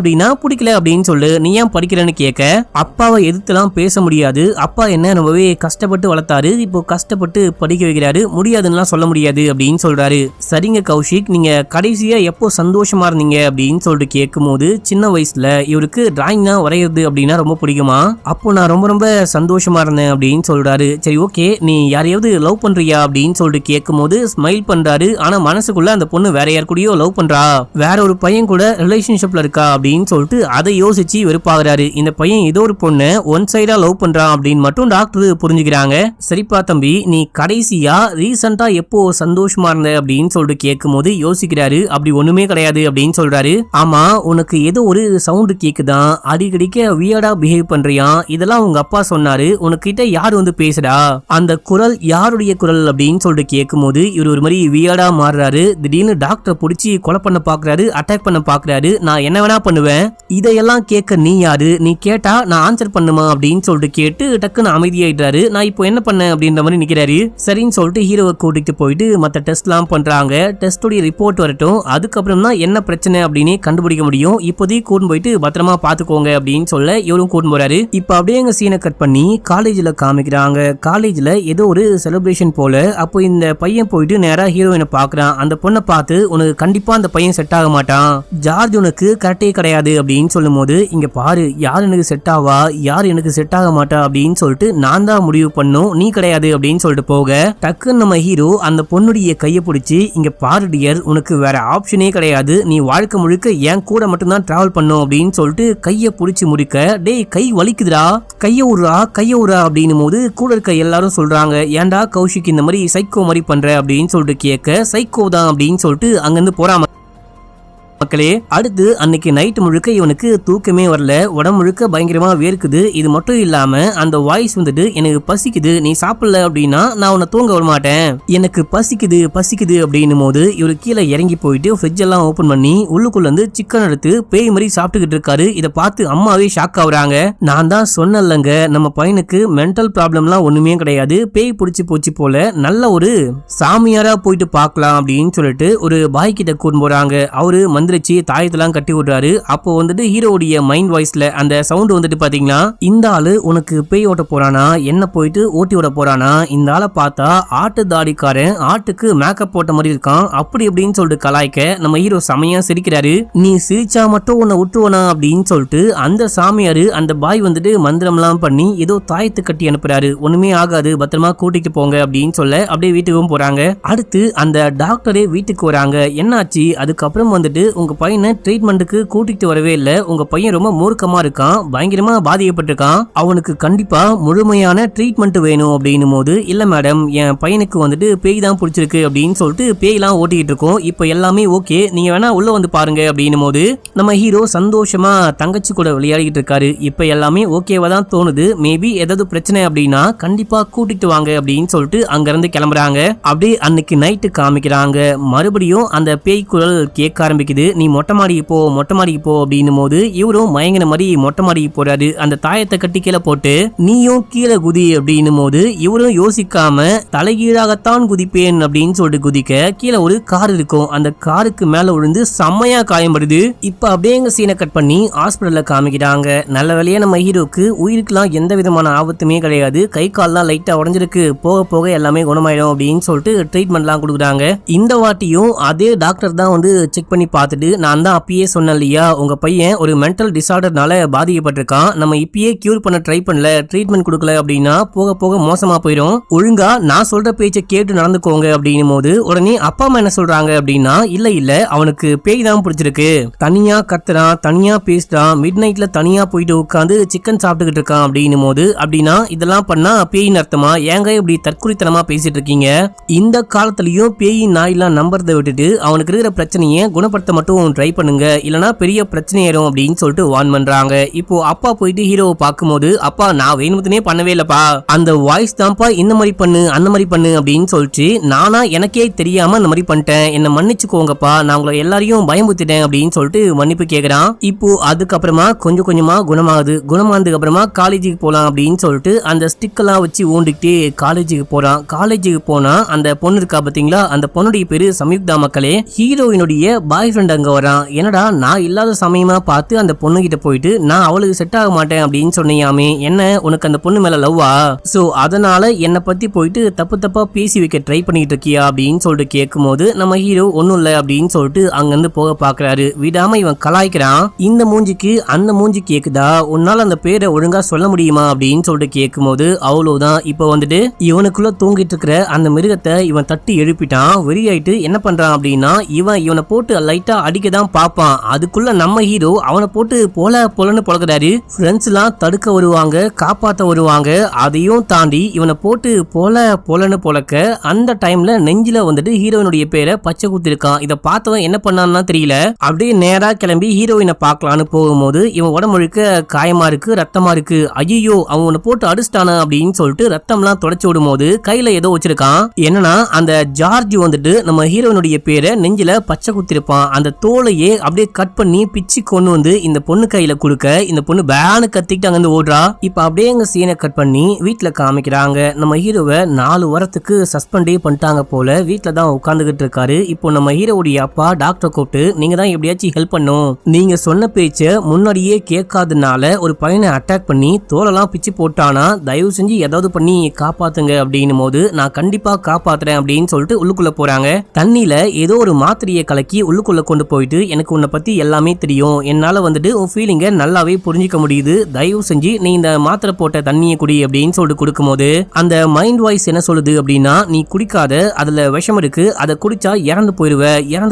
அப்படின்னு சொல்லு, நீ ஏன் படிக்கிறேன்னு கேட்க அப்பாவை எதிர்த்துலாம் பேச முடியாது, அப்பா என்ன ரொம்பவே கஷ்டப்பட்டு கஷ்டப்பட்டு வளர்த்தாரு, இப்போ கஷ்டப்பட்டு படிக்க வைக்கிறாரு, முடியாதுன்னு சொல்ல முடியாது அப்படின்னு சொல்றாரு. சரிங்க கௌஷிக், நீங்க கடைசியா எப்போ சந்தோஷமா இருந்தீங்க அப்படின்னு சொல்லிட்டு கேட்கும்போது, சின்ன வயசுல இவருக்கு டிராயிங் தான் வரைகிறது அப்படின்னா ரொம்ப பிடிக்குமா, அப்போ நான் ரொம்ப ரொம்ப சந்தோஷமா இருந்தேன் அப்படின்னு சொல்றாரு. சரி ஓகே, நீ யாரையாவது லவ் பண்றியா அப்படின்னு சொல்லிட்டு கேட்கும்போது ஸ்மைல் பண்றாரு. ஆனா மனசுக்குள்ள அந்த பொண்ணு வேற யார் கூடயோ லவ் பண்றா, வேற ஒரு பையன் கூட ரிலேஷன்ஷிப்ல இருக்கா அப்படின்னு சொல்லிட்டு அதை யோசிச்சு வெறுப்பாகிறாரு. இந்த பையன் ஏதோ ஒரு பொண்ணு ஒன் சைடா லவ் பண்றான் அப்படின்னு மட்டும் டாக்டர் புரிஞ்சுக்கிறாங்க. சரிப்பா தம்பி, நீ கடைசியா ரீசெண்டா எப்போ சந்தோஷமா இருந்த அப்படின்னு சொல்லிட்டு கேட்கும்போது யோசிக்கிறாரு. அப்படி ஒண்ணுமே கிடையாது அப்படின்னு சொல்றாரு. ஆமா, உனக்கு ஏதோ ஒரு சவுண்ட் கேக்குதான், அடிக்கடிக்க வியர்டா பிஹேவ் பண்றியா, இதெல்லாம் உங்க அப்பா சொன்னாரு, உனக்கிட்ட யார் வந்து பேசுறா, அந்த குரல் யாருடைய குரல் அப்படின்னு சொல்லிட்டு கேட்கும்போது இவர் ஒரு மாதிரி வியர்டா மாறுறாரு. திடீர்னு டாக்டர் பிடிச்சி கொலை பண்ண பாக்குறாரு, அட்டாக் பண்ண பாக்குறாரு. நான் என்ன வேணா பண்ணுவேன், இதையெல்லாம் கேட்க நீ யாரு, நீ கேட்டா நான் ஆன்சர் பண்ணுமா அப்படின்னு சொல்லிட்டு கேட்டு டக்குன்னு அமைதியாயிட்டாரு. நான் இப்போ என்ன பண்ண அப்படின்ற மாதிரி நிக்கிறாரு. சரின்னு சொல்லிட்டு ஹீரோவை கூட்டிட்டு போயிட்டு மத்த டெஸ்ட் எல்லாம் பண்றாங்க. டெஸ்டோட ரிப்போர்ட் வரட்டும், அதுக்கப்புறம் தான் என்ன பிரச்சனை அப்படின்னு கண்டுபிடிக்க முடியும். இப்போதைக்கு கூட்டு போயிட்டு பத்திரமா பாத்துக்கோங்க அப்படின்னு சொல்ல இவரும் கூட்டு போறாரு. இப்ப அப்படியே எங்க சீனை கட் பண்ணி காலேஜ்ல காமிக்கிறாங்க. காலேஜ்ல ஏதோ ஒரு செலிப்ரேஷன் போல. அப்போ இந்த பையன் போயிட்டு நேரா ஹீரோயினை பாக்குறான். அந்த பொண்ணை பார்த்து, உனக்கு கண்டிப்பா அந்த பையன் செட் ஆக மாட்டான், ஜார்ஜ் உனக்கு கரெக்டே கிடையாது அப்படின்னு சொல்லும் போது, இங்க பாரு, யார் எனக்கு செட் ஆவா, யார் எனக்கு செட் ஆக மாட்டா அப்படின்னு சொல்லிட்டு நான் தான் முடிவு பண்ணும், நீ கிடையாது அப்படின்னு சொல்லிட்டு போக, டக்குன்னு நம்ம ஹீரோ அந்த பொண்ணுடைய கையை பிடிச்சி, இங்க பாரு டியர், உனக்கு வேற ஆப்ஷனே கிடையாது, நீ வாழ்க்கை முழுக்க என் கூட மட்டும்தான் டிராவல் பண்ணும் அப்படின்னு சொல்லிட்டு கையை பிடிச்சி முடிக்க, டேய் கை வலிக்குதுடா, கைய விடுறா அப்படின்னு போது கூட இருக்க எல்லாரும் சொல்றாங்க, ஏன்டா கௌஷிக் இந்த மாதிரி சைக்கோ மாதிரி பண்ற அப்படின்னு சொல்லிட்டு கேட்க, சைக்கோ தான் அப்படின்னு சொல்லிட்டு அங்கிருந்து போறாம மக்களே. அடுத்து அன்னைக்கு நைட் முழுக்க இவனுக்கு தூக்கமே வரல, உடம்பு முழுக்க பயங்கரமா வேர்க்குது. இது மட்டும் இல்லாம அந்த வாய்ஸ் வந்துட்டு, எனக்கு பசிக்குது, நீ சாப்பிடல அப்படின்னா நான் உன்னை தூங்க விட மாட்டேன், எனக்கு பசிக்குது அப்படின்னும் போது இவரு கீழே இறங்கி போயிட்டு ஃப்ரிட்ஜ் எல்லாம் ஓபன் பண்ணி உள்ளுக்குள்ள இருந்து சிக்கன் எடுத்து பேய் மாதிரி சாப்பிட்டுக்கிட்டு இருக்காரு. இதை பார்த்து அம்மாவே ஷாக் ஆகுறாங்க. நான் தான் சொன்னலங்க, நம்ம பையனுக்கு மென்டல் ப்ராப்ளம்லாம் ஒண்ணுமே கிடையாது, பேய் பிடிச்சி போச்சு போல, நல்ல ஒரு சாமியாரா போயிட்டு பார்க்கலாம் அப்படின்னு சொல்லிட்டு ஒரு பாய் கிட்ட கூட்டு போறாங்க. அவரு மந்திரிச்சு தாயத்தெல்லாம் கட்டி விடுறாரு. அப்போ வந்துட்டு ஹீரோடைய மைண்ட் வாய்ஸ்ல அந்த சவுண்ட் வந்துட்டு பாத்தீங்கன்னா, இந்த ஆளு உனக்கு பேய் ஓட்ட போறானா, என்ன போயிட்டு ஓட்டி விட போறானா, இந்த ஆளை பார்த்தா ஆட்டு தாடிக்காரன், ஆட்டுக்கு மேக்கப் போட்ட மாதிரி இருக்கான், அப்படி அப்படின்னு சொல்லிட்டு கலாய்க்க நம்ம ஹீரோ செமையா சிரிக்கிறாரு. நீ சிரிச்சா மட்டும் உன்னை விட்டுவனா அப்படின்னு சொல்லிட்டு அந்த சாமியாரு அந்த பாய் வந்துட்டு மந்திரம்லாம் பண்ணி ஏதோ தாயத்து கட்டி அனுப்புறாரு. ஒண்ணுமே ஆகாது, பத்திரமா கூட்டிட்டு போங்க அப்படின்னு சொல்ல அப்படியே வீட்டுக்கும் போறாங்க. அடுத்து அந்த டாக்டரே வீட்டுக்கு வராங்க. என்னாச்சு, அதுக்கப்புறம் வந்துட்டு உங்க பையனை ட்ரீட்மெண்ட்டுக்கு கூட்டிட்டு வரவே இல்ல, உங்க பையன் ரொம்ப மூர்க்கமா இருக்கான், பயங்கரமா பாதிக்கப்பட்டிருக்கான், அவனுக்கு கண்டிப்பா முழுமையான ட்ரீட்மெண்ட் வேணும் அப்படின்னும் போது, இல்ல மேடம், என் பையனுக்கு வந்துட்டு பேய் தான் பிடிச்சிருக்கு அப்படின்னு சொல்லிட்டு பேய்லாம் ஓட்டிக்கிட்டு இருக்கோம், இப்போ எல்லாமே ஓகே, நீங்க வேணா உள்ள வந்து பாருங்க அப்படின்னும் போது நம்ம ஹீரோ சந்தோஷமா தங்கச்சி கூட விளையாடிட்டு இருக்காரு. இப்ப எல்லாமே ஓகேவா தான் தோணுது, மேபி ஏதாவது பிரச்சனை அப்படின்னா கண்டிப்பா கூட்டிட்டு வாங்க அப்படின்னு சொல்லிட்டு அங்க இருந்து கிளம்புறாங்க. அப்படியே அன்னைக்கு நைட்டு காமிக்கிறாங்க. மறுபடியும் அந்த பேய் குரல் கேட்க ஆரம்பிக்குது. நீ மொட்டை மாடிக்கு போ அப்படின்னும் போது இவரும் மயங்கின மாதிரி மொட்டை மாடிக்கு போறாரு. அந்த தாயத்தை கட்டி கீழே போட்டு, நீயும் கீழே குதி அப்படின்னும் போது இவரும் யோசிக்காம தலைகீழாகத்தான் குதிப்பேன் அப்படின்னு சொல்லிட்டு குதிக்க, கீழே ஒரு கார் இருக்கும், அந்த காருக்கு மேல விழுந்து செம்மையா காயப்படுது. இப்ப அப்படியே எங்க சீனை கட் பண்ணி ஹாஸ்பிட்டல்ல காமிக்கிறாங்க. நல்ல வேலையா நம்ம ஹீரோக்கு உயிருக்குலாம் எந்த விதமான ஆபத்துமே கிடையாது, கை கால் தான் லைட்டா உடஞ்சிருக்கு, போக போக எல்லாமே குணமாயிடும் அப்படின்னு சொல்லிட்டு ட்ரீட்மெண்ட்லாம் கொடுக்குறாங்க. இந்த வாட்டியும் அதே டாக்டர் தான் வந்து செக் பண்ணி பார்த்துட்டு, நான் தான் அப்பயே சொன்னேன் இல்லையா, உங்க பையன் ஒரு மென்டல் டிசார்டர்னால பாதிக்கப்பட்டிருக்கான், நம்ம இப்பயே கியூர் பண்ண ட்ரை பண்ணல, ட்ரீட்மெண்ட் கொடுக்கல அப்படின்னா போக போக மோசமா போயிடும், ஒழுங்கா நான் சொல்ற பேச்சை கேட்டு நடந்துக்கோங்க அப்படின்னும் போது உடனே அப்பா அம்மா என்ன சொல்றாங்க அப்படின்னா, இல்ல அவனுக்கு பேய் தான் பிடிச்சிருக்கு, தனியா கத்துறான், தனியா பேசுறான், மிட் நைட்ல தனியா போயிட்டு உட்காந்து சிக்கன் சாப்பிட்டுக்கிட்டு இருக்கான் அப்படின்னும் போது, அப்படின்னா இதெல்லாம் பண்ணா பேயின் அர்த்தமா, ஏங்க இப்படி தற்குறித்தனமா பேசிட்டு இருக்கீங்க, இந்த காலத்திலயும் பேயின் நாயெல்லாம் நம்புறதை விட்டுட்டு அவனுக்கு இருக்கிற பிரச்சனையை குணப்படுத்த மட்டும் ட்ரை பண்ணுங்க, இல்லனா பெரிய பிரச்சனை ஆயிரும் அப்படின்னு சொல்லிட்டு வார்ன் பண்றாங்க. இப்போ அப்பா போயிட்டு ஹீரோவை பார்க்கும்போது, அப்பா நான் வேணும்னே பண்ணவே இல்லப்பா, அந்த வாய்ஸ் தான்ப்பா இந்த மாதிரி பண்ணு அந்த மாதிரி பண்ணு அப்படின்னு சொல்லிட்டு நானா எனக்கே தெரியாம அந்த மாதிரி பண்ணிட்டேன், என்ன மன்னிச்சுக்கோங்கப்பா, நான் உங்களை எல்லாரையும் பயமுத்திட்டேன் அப்படின்னு சொல்லிட்டு மன்னிப்பு கேக்குறான். இப்போ அதுக்கப்புறமா கொஞ்சம் கொஞ்சமா குணமானதுக்கு அப்புறமா காலேஜுக்கு போலாம் அப்படின்னு சொல்லிட்டு அந்த ஸ்டிக் எல்லாம் வச்சு ஊண்டிக்கிட்டே காலேஜுக்கு போறான். காலேஜுக்கு போனா அந்த பொண்ணு இருக்கா பாத்தீங்களா, அந்த பொண்ணுடைய பேரு சம்யுக்தா மக்களே, ஹீரோயினுடைய பாய் ஃப்ரெண்ட் அங்க வரான். என்னடா நான் இல்லாத சமயமா பார்த்து அந்த பொண்ணு கிட்ட போயிட்டு நான் அவளுக்கு செட் ஆக மாட்டேன் அப்படின்னு சொன்னியாமே, என்ன உனக்கு அந்த பொண்ணு மேல லவ்வா? சோ அதனால என்ன பத்தி போயிட்டு தப்பு தப்பா பேசி வைக்க ட்ரை பண்ணிட்டு இருக்கியா அப்படின்னு சொல்லிட்டு கேட்கும் போது நம்ம ஹீரோ ஒன்னும் இல்ல அப்படின்னு சொல்லிட்டு அங்கிருந்து போக பாக்குறாரு. விடாம இவன் கலாய்க்கிறான். இந்த மூஞ்சிக்கு அந்த மூஞ்சி கேக்குதா, உன்னால அந்த பேரை ஒழுங்கா சொல்ல முடியுமா அப்படின்னு சொல்லிட்டு கேட்கும் போது அவ்வளவுதான். இப்ப வந்துட்டு இவனுக்குள்ள தூங்கிட்டு இருக்கிற அந்த மிருகத்தை இவன் தட்டி எழுப்பிட்டான். வெறியாயிட்டு என்ன பண்றான் அப்படின்னா இவனை போட்டு லைட்டா அடிக்கதான் பாப்பான். அதுக்குள்ள நம்ம ஹீரோ அவனை போட்டு போலன்னு பொழக்கிறாரு. ஃப்ரெண்ட்ஸ் எல்லாம் தடுக்க வருவாங்க, காப்பாத்த வருவாங்க. அதையும் தாண்டி இவனை போட்டு போலன்னு பொழக்க அந்த டைம்ல நெஞ்சில வந்துட்டு ஹீரோயினுடைய பேரை பச்சை குத்திருக்கான். இதை பார்த்தவன் என்ன பண்ணான்னு தெரியல. அப்படியே நேரா கிளம்பி ஹீரோயினை பார்க்கலான்னு போகும்போது இவன் உடம்பு முழுக்க காயமா இருக்கு, ரத்தமா இருக்கு. ஐயோ அவனை போட்டு அடிச்சிட்டானா அப்படின்னு சொல்லிட்டு ரத்தம்லாம் தொடச்சு விடும் போது கையில ஏதோ வச்சிருக்கான். என்னன்னா அந்த ஜார்ஜ் வந்துட்டு நம்ம ஹீரோயினுடைய பேரை நெஞ்சில பச்சை குத்திருப்பான். அந்த தோலையே அப்படியே கட் பண்ணி பிச்சு கொண்டு வந்து இந்த பொண்ணு கையில கொடுக்க இந்த பொண்ணு பேனு கத்திக்கிட்டு அங்கிருந்து ஓடுறா. இப்ப அப்படியே எங்க சீனை கட் பண்ணி வீட்டுல காமிக்கிறாங்க. நம்ம ஹீரோவை 4 வாரத்துக்கு சஸ்பெண்டே பண்ணிட்டாங்க போல. வீட்டுல தான் உட்கார்ந்துகிட்டு இருக்காரு. இப்போ நம்ம ஹீரோவுடைய அப்பா டாக்டர் கூப்பிட்டு நீங்க தான் எப்படியாச்சும் ஹெல்ப் பண்ணும், நீங்க சொன்ன பேச்ச முன்னாடியே கேட்காதனால ஒரு பையனை அட்டாக் பண்ணி தோலெல்லாம் பிச்சு போட்டானா, தயவு செஞ்சு ஏதாவது பண்ணி காப்பாத்துங்க அப்படின்னும் போது நான் கண்டிப்பா காப்பாத்துறேன் அப்படின்னு சொல்லிட்டு உள்ளுக்குள்ள போறாங்க. தண்ணியில ஏதோ ஒரு மாத்திரையை கலக்கி உள்ளுக்குள்ள கொண்டு போயிட்டு எனக்கு உன்னை பத்தி எல்லாமே தெரியும், என்னால வந்துட்டு உன் ஃபீலிங்க நல்லாவே புரிஞ்சிக்க முடியுது, தயவு செஞ்சு நீ இந்த மாத்திரை போட்ட தண்ணியை குடி அப்படின்னு சொல்லிட்டு கொடுக்கும் போது அந்த மைண்ட் வாய்ஸ் என்ன சொல்லுது அப்படின்னா நீ குடிக்காத, அதுல விஷம் இருக்கு, அதை குடிச்சா இறந்து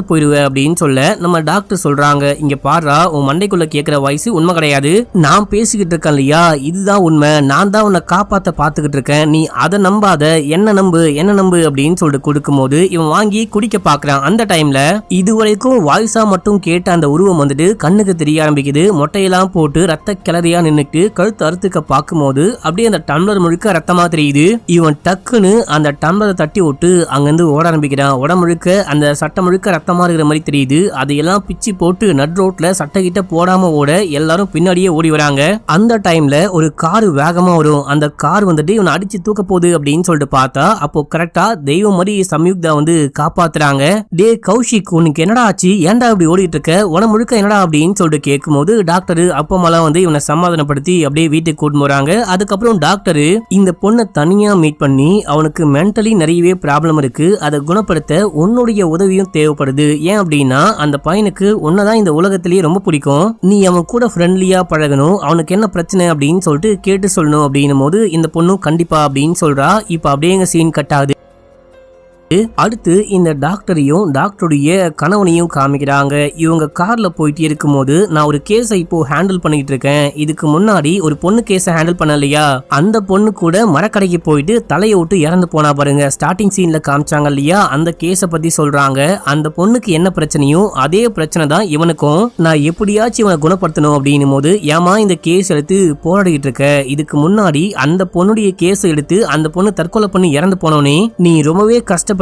போயிருவ அப்படின்னு சொல்ல நம்ம டாக்டர் சொல்றாங்க, இங்க பாருடா உன் மண்டைக்குள்ள கேட்கிற வாய்ஸ் உண்மை கிடையாது, நான் பேசிக்கிட்டு இருக்கேன் இல்லையா இதுதான் உண்மை, நான் தான் உன்னை காப்பாத்த பாத்துக்கிட்டு இருக்கேன், நீ அதை நம்பாத, என்ன நம்பு அப்படின்னு சொல்லிட்டு கொடுக்கும் போது இவன் வாங்கி குடிக்க பாக்குறான். அந்த டைம்ல இதுவரைக்கும் வாய்ஸா மட்டும் கேட்ட அந்த உருவம் வந்துட்டு கண்ணுக்கு தெரிய ஆரம்பிக்குது. மொட்டையெல்லாம் போட்டு ரத்த கிளறியா நின்னுட்டு கழுத்து அறுத்துக்க பார்க்கும் போது அப்படியே அந்த டம்ளர் முழுக்க ரத்தமா தெரியுது. இவன் டக்குன்னு அந்த டம்ளரை தட்டி விட்டு அங்கிருந்து ஓட ஆரம்பிக்கிறான். உடம்பு முழுக்க அந்த சட்டை முழுக்க ரத்தமா இருக்கிற மாதிரி தெரியுது. அதையெல்லாம் பிச்சு போட்டு நட் ரோட்ல சட்டை கிட்ட போடாம ஓட எல்லாரும் பின்னாடியே ஓடி வராங்க. அந்த டைம்ல ஒரு கார் வேகமா வரும். அந்த கார் வந்துட்டு இவனை அடிச்சு தூக்க போகுது அப்படின்னு சொல்லிட்டு பார்த்தா அப்போ கரெக்டா தெய்வம் மாதிரி சம்யுக்தா வந்து காப்பாத்துறாங்க. டே கௌஷிக் உனக்கு என்னடா ஆச்சு, ஏன்டா இப்படி ஓடிட்டு இருக்க, உன முழுக்க என்னடா அப்படின்னு சொல்லிட்டு கேட்கும் போது டாக்டர் அப்பமாலாம் வந்து இவனை சமாதானப்படுத்தி அப்படியே வீட்டுக்கு கூட்டு போறாங்க. அதுக்கப்புறம் டாக்டர் இந்த பொண்ணை தனியா மீட் பண்ணி அவனுக்கு மென்டலி நிறையவே ப்ராப்ளம் இருக்கு, அதை குணப்படுத்த உன்னுடைய உதவியும் தேவைப்படுது, ஏன் அப்படின்னா அந்த பையனுக்கு உன்னதான் இந்த உலகத்திலேயே ரொம்ப பிடிக்கும், நீ அவன் கூட ஃப்ரெண்ட்லியா பழகணும், அவனுக்கு என்ன பிரச்சனை அப்படின்னு சொல்லிட்டு கேட்டு சொல்லணும் அப்படின்னும் போது இந்த பொண்ணும் கண்டிப்பா அப்படின்னு சொல்றா. இப்ப அப்படியே எங்க சீன் கட் ஆகுது. அடுத்து இந்த டாக்டரையும் டாக்டருடைய கணவனையும் காமிக்கிறாங்க. இவங்க கார்ல போயிட்டு இருக்கும் போது நான் ஒரு கேஸை இப்போ ஹேண்டில் பண்ணிட்டு இருக்கேன், இதுக்கு முன்னாடி ஒரு பொண்ணு கேஸை ஹேண்டில் பண்ண இல்லையா, அந்த பொண்ணு கூட மரக்கடைக்கு போயிட்டு தலையை விட்டு இறந்து போனா பாருங்க, ஸ்டார்டிங் சீன்ல காமிச்சாங்க இல்லையா, அந்த கேஸை பத்தி சொல்றாங்க. அந்த பொண்ணுக்கு என்ன பிரச்சனையும் அதே பிரச்சனை தான் இவனுக்கும், நான் எப்படியாச்சும் இவனை குணப்படுத்தணும் அப்படின்னும் போது ஏமா இந்த கேஸ் எடுத்து போராடிட்டு இருக்க, இதுக்கு முன்னாடி அந்த பொண்ணுடைய கேஸ் எடுத்து அந்த பொண்ணு தற்கொலை பண்ணி இறந்து போனோனே நீ ரொம்பவே கஷ்டப்பட்ட,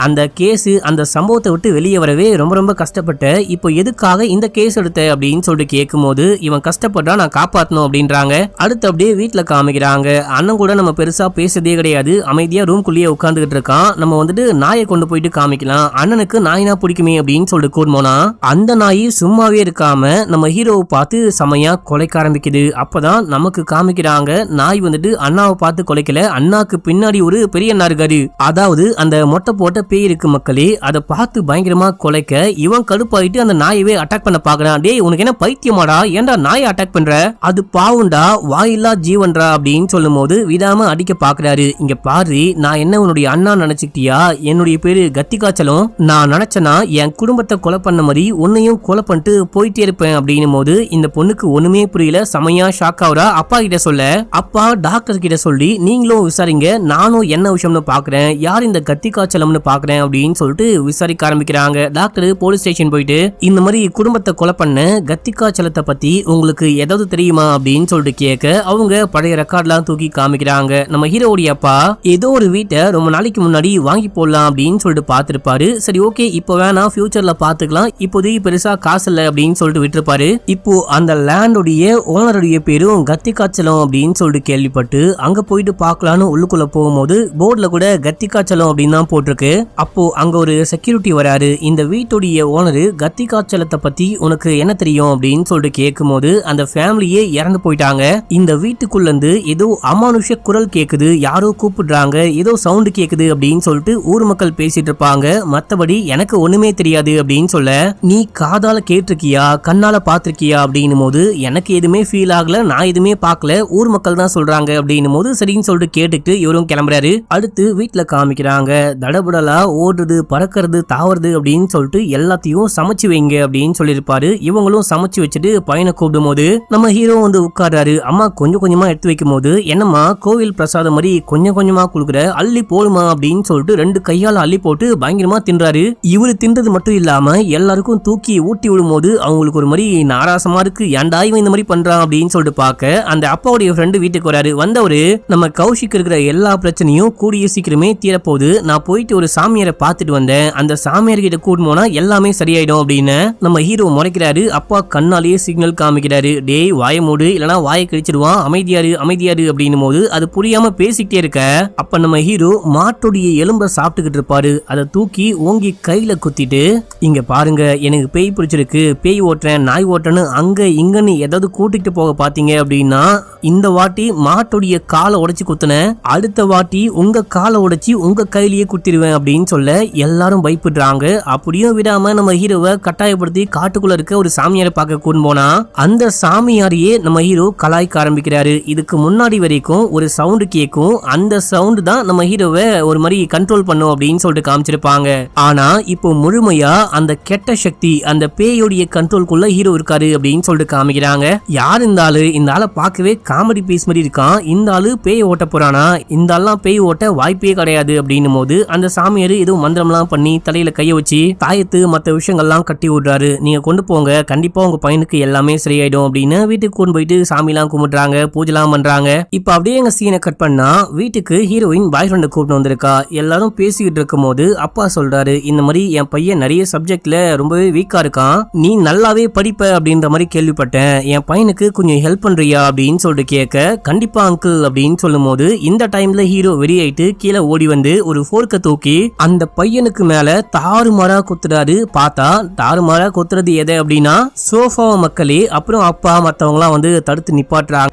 அந்த கேஸ் அந்த சம்பவத்தை விட்டு வெளியே வரவே ரொம்ப கஷ்டப்பட்ட, இப்போ எதுக்காக இந்த கேஸ் எடுத்த அப்படின்னு சொல்லிட்டு கேட்கும் போது இவன் கஷ்டப்பட்டா நான் காப்பாத்தணும் அப்படின்றாங்க. அடுத்து அப்படியே வீட்டுல காமிக்கிறாங்க. அண்ணன் கூட நம்ம பெருசா பேசுறதே கிடையாது, அமைதியா ரூம்குள்ளேயே உட்கார்ந்துகிட்டு இருக்கான். நம்ம வந்துட்டு நாயை கொண்டு போயிட்டு காமிக்கலாம், அண்ணனுக்கு நாய்னா பிடிக்குமே அப்படின்னு சொல்லிட்டு கூடுமோனா அந்த நாய் சும்மாவே இருக்காம நம்ம ஹீரோவை பார்த்து செமையா கொலைக்க ஆரம்பிக்குது. அப்பதான் நமக்கு காமிக்கிறாங்க நாய் வந்துட்டு அண்ணாவை பார்த்து கொலைக்கல, அண்ணாக்கு பின்னாடி ஒரு பெரிய அண்ணா இருக்காரு, அதாவது அந்த மொட்டை போட்ட பேய் இருக்கு மக்களே, அதை பார்த்து பயங்கரமா கொலைக்க இவன் கடுப்பாயிட்டு அந்த நாயவே அட்டாக் பண்ண பாக்குறான். டேய் உனக்கு என்ன பைத்தியமாடா, ஏன்டா நாயை அட்டாக் பண்ற, அது பாவுண்டா வாயில்லா ஜீவன்டா அப்படின்னு சொல்லும் போது விடாம அடிக்க பாக்குறாரு. இங்க பாரு நான் என்ன உன்னுடைய அண்ணா நினைச்சுக்கிட்டியா, என்னுடைய பேரு கத்திகாச்சலம், நான் நினைச்சனா என் குடும்பத்தை கொலை பண்ண மாதிரி உன்னையும் கொலை பண்ணிட்டு போயிட்டே இருப்பேன் அப்படின்னும் போது இந்த பொண்ணுக்கு ஒண்ணுமே புரியல, செமையா ஷாக் ஆகுறா. அப்பா கிட்ட சொல்ல அப்பா டாக்டர் கிட்ட சொல்லி நீங்களும் விசாரிங்க, நானும் என்ன விஷயம்னு பாக்குறேன், யார் இந்த கத்திகாச்சலம்னு பாக்குறேன் அப்படின்னு சொல்லிட்டு விசாரிக்க ஆரம்பிக்கிறாங்க. டாக்டர் போலீஸ் ஸ்டேஷன் போயிட்டு இந்த மாதிரி குடும்பத்தை கொலை பண்ண கத்திகாச்சலத்தை பத்தி உங்களுக்கு ஏதாவது தெரியுமா அப்படின்னு சொல்லிட்டு கேட்க அவங்க பழைய ரெக்கார்ட்லாம் தூக்கி காமிக்கிறாங்க. நம்ம ஹீரோடைய அப்பா ஏதோ ஒரு வீட்டை ரொம்ப நாளைக்கு முன்னாடி வாங்கி போடலாம் அப்படின்னு சொல்லிட்டு பார்த்திருப்பாரு. சரி ஓகே இப்போ வேணாம் ஃபியூச்சர்ல பாத்துக்கலாம், இப்போதைக்கு பெருசா காசு இல்ல அப்படின்னு சொல்லிட்டு விட்டுருப்பாரு. இப்போ அந்த லேண்டோடைய ஓனருடைய பேரும் கத்திகாச்சலம் அப்படின்னு சொல்லிட்டு கேள்விப்பட்டு அங்க போயிட்டு பாக்கலான்னு உள்ளுக்குள்ள போகும்போது போர்ட்ல கூட கத்திகாச்சலம் அப்படின்னு தான் போட்டிருக்கு. அப்போ அங்க ஒரு செக்யூரிட்டி வராரு. இந்த வீட்டுடைய ஓனரு கத்திகாச்சலத்தை பத்தி உனக்கு என்ன தெரியும் அப்படின்னு சொல்லிட்டு கேட்கும் போது அந்த ஃபேமிலியே இறந்து போயிட்டாங்க. இந்த வீட்டுக்குள்ள இருந்து ஏதோ அமானுஷ குரல் கேக்குது, யாரோ கூப்பிடுறாங்க, ஏதோ சவுண்ட் கேக்குது அப்படின்னு சொல்லிட்டு ஊர் மக்கள் பேசிட்டு இருப்பாங்க. மத்தபடி எனக்கு ஒண்ணுமே தெரியாது அப்படின்னு சொல்ல, நீ காதால கேட்டிருக்கியா கண்ணால பாத்திருக்கியா அப்படின்னும் போது எனக்கு எதுவுமே ஃபீல் ஆகல, நான் எதுவுமே பார்க்கல, ஊர் மக்கள் தான் சொல்றாங்க அப்படின்னும் போது சரின்னு சொல்லிட்டு கேட்டுட்டு இவரும் கிளம்புறாரு. அடுத்து வீட்டுல காமிக்கிறாங்க, தடபுடலா ஓடுறது பறக்கிறது தாவறது அப்படின்னு சொல்லிட்டு எல்லாத்தையும் சமைச்சு வைங்க அப்படின்னு சொல்லியிருப்பாரு. இவங்களும் சமைச்சு வச்சுட்டு பையனை கூப்பிடும் போது நம்ம ஹீரோ வந்து உட்கார்றாரு. அம்மா கொஞ்சம் கொஞ்சமா எடுத்து வைக்கும் போது, என்னம்மா கோவில் பிரசாதம் மாதிரி கொஞ்சம் கொஞ்சமா கொடுக்குற, அள்ளி போடுமா அப்படின்னு சொல்லிட்டு 2 கையால அள்ளி போட்டு பயங்கரமா தின்றாரு. இவரு தின்றது மட்டும் இல்லாம எல்லாருக்கும் தூக்கி ஊட்டி விடும் போது அவங்களுக்கு ஒரு மாதிரி நாராசமா இருக்கு, ஏன்டா இவன் இந்த மாதிரி பண்றான் அப்படின்னு சொல்லிட்டு பார்க்க அந்த அப்பாவுடைய ஃப்ரெண்டு வீட்டுக்கு வராரு. வந்தவரு, நம்ம கௌஷிக் இருக்கிற எல்லா பிரச்சனையும் கூடிய சீக்கிரமே தீரப்போகுது, நான் போயிட்டு ஒரு சாமியாரை பார்த்துட்டு வந்தேன், அந்த சாமியார் கிட்ட கூட்டு போனா எல்லாமே சரியாயிடும் அப்படின்னு நம்ம ஹீரோ முறைக்கிறாரு. அப்பா கண்ணாலேயே சிக்னல் காமிக்கிறாரு, டேய் வாய மூடு இல்லனா வாயை கழிச்சிடுவான், அமைதியாரு அமைதியாரு அப்படின்னும் போது அது புரியாம பேசிக்கிட்டே இருக்க, அப்ப நம்ம ஹீரோ மாட்டுடைய எலும்பை சாப்பிட்டுக்கிட்டு இருப்பாரு. அதை தூக்கி ஓங்கி கையில குத்திட்டு, இங்க பாருங்க எனக்கு பேய் பிடிச்சிருக்கு, பேய் ஓட்டுறேன் நாய் ஓட்டுறேன்னு அங்க இங்கன்னு ஏதாவது கூட்டிட்டு போக பாத்தீங்க அப்படின்னா இந்த வாட்டி மாட்டுடைய காலை உடைச்சு குத்துன, அடுத்த வாட்டி உங்க காலை உடைச்சி உங்க கையிலேயே குத்திடுவேன் அப்படின்னு சொல்ல எல்லாரும் பயப்படுறாங்க. அப்படியும் விடாம நம்ம ஹீரோவை கட்டாயப்படுத்தி காட்டுக்குள்ள இருக்க ஒரு சாமியாரை பார்க்க கூட்டு போனா அந்த சாமியாரையே நம்ம ஹீரோ கலாய்க்க ஆரம்பிக்கிறாரு. இதுக்கு முன்னாடி வரைக்கும் ஒரு சவுண்ட் கேட்கும், அந்த சவுண்ட் தான் நம்ம ஹீரோவை ஒரு மாதிரி கண்ட்ரோல் பண்ணும் அப்படின்னு சொல்லிட்டு காமிச்சிருப்பாங்க. ஆனா இப்போ முழுமையா அந்த கெட்ட சக்தி அந்த பேயோடைய கண்ட்ரோல்குள்ள ஹீரோ இருக்காரு அப்படின்னு சொல்லிட்டு காமிக்கிறாங்க. யார் இந்த ஆளு? இந்த ஆளை பார்க்கவே காமெடி பீஸ் மாதிரி இருக்கான், இந்த ஆளு பேய் ஓட்ட போறானா? இந்த ஆள்லாம் பேய் ஓட்ட வாய்ப்பே கிடையாது அப்படின்னும் போது அந்த சாமியார் ஏதோ மந்திரம்லாம் பண்ணி தலையில கைய வச்சு தாயத்து மற்ற விஷயங்கள்லாம் கட்டி விடுறாரு. நீங்க கொண்டு போங்க, கண்டிப்பா உங்க பையனுக்கு எல்லாமே சரியாயிடும் அப்படின்னு வீட்டுக்கு கொண்டு போயிட்டு சாமிலாம் கும்பிடுறாங்க, பூஜைலாம் பண்றாங்க. இப்ப அப்படியே எங்க சீனை கட் பண்ணா வீட்டுக்கு ஹீரோயின் பாய் ஃப்ரெண்ட் கூப்பிட்டு வந்திருக்கா. எல்லாரும் பேசிக்கிட்டு இருக்கும் போது அப்பா சொல்றாரு, இந்த மாதிரி என் பையன் நிறைய சப்ஜெக்ட்ல ரொம்பவே வீக்கா இருக்கான், நீ நல்லாவே படிப்ப அப்படின்ற மாதிரி கேள்விப்பட்டேன், என் பையனுக்கு கொஞ்சம் ஹெல்ப் பண்றியா அப்படின்னு சொல்லிட்டு கேட்க, கண்டிப்பா அங்கிள் அப்படின்னு சொல்லும் போது இந்த டைம்ல ஹீரோ வெறியாயிட்டு கீழே ஓடி வந்து ஒரு ஃபோர்க்க தூக்கி அந்த பையனுக்கு மேல தாறுமாறா குத்துறாரு. பார்த்தா தாறுமாறா குத்துறது எதை அப்படின்னா சோஃபா மக்களே. அப்புறம் அப்பா மத்தவங்கலாம் வந்து தடுத்து நிப்பாட்டுறாங்க.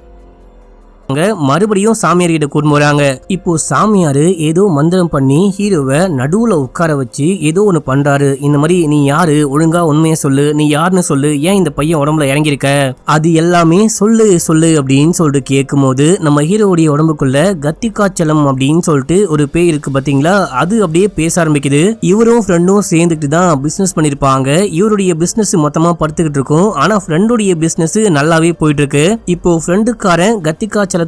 மறுபடியும் சாமியார் கிட்ட கூட்டு போறாங்க. இப்போ சாமியாரு ஏதோ மந்திரம் பண்ணி ஹீரோவை நடுவுல உட்கார வச்சு ஏதோ ஒண்ணு பண்றாரு. இந்த மாதிரி நீ யாரு, ஒழுங்கா உண்மையை சொல்லு, நீ யாருன்னு சொல்லு, ஏன் இந்த பையன் உடம்புல இறங்கிருக்க, அது எல்லாமே சொல்லு சொல்லு அப்படின்னு சொல்லிட்டு கேட்கும் போது நம்ம ஹீரோடைய உடம்புக்குள்ள கத்திகாச்சலம் அப்படின்னு சொல்லிட்டு ஒரு பேய் இருக்கு பாத்தீங்களா, அது அப்படியே பேச ஆரம்பிக்குது. இவரும் ஃப்ரெண்டும் சேர்ந்துட்டு தான் பிசினஸ் பண்ணிருப்பாங்க. இவருடைய பிசினஸ் மொத்தமா படுத்துக்கிட்டு இருக்கும், ஆனா ஃப்ரெண்டுடைய பிசினஸ் நல்லாவே போயிட்டு இருக்கு. இப்போ ஃப்ரெண்டுக்காரன் கத்திகாச்சலத்துடைய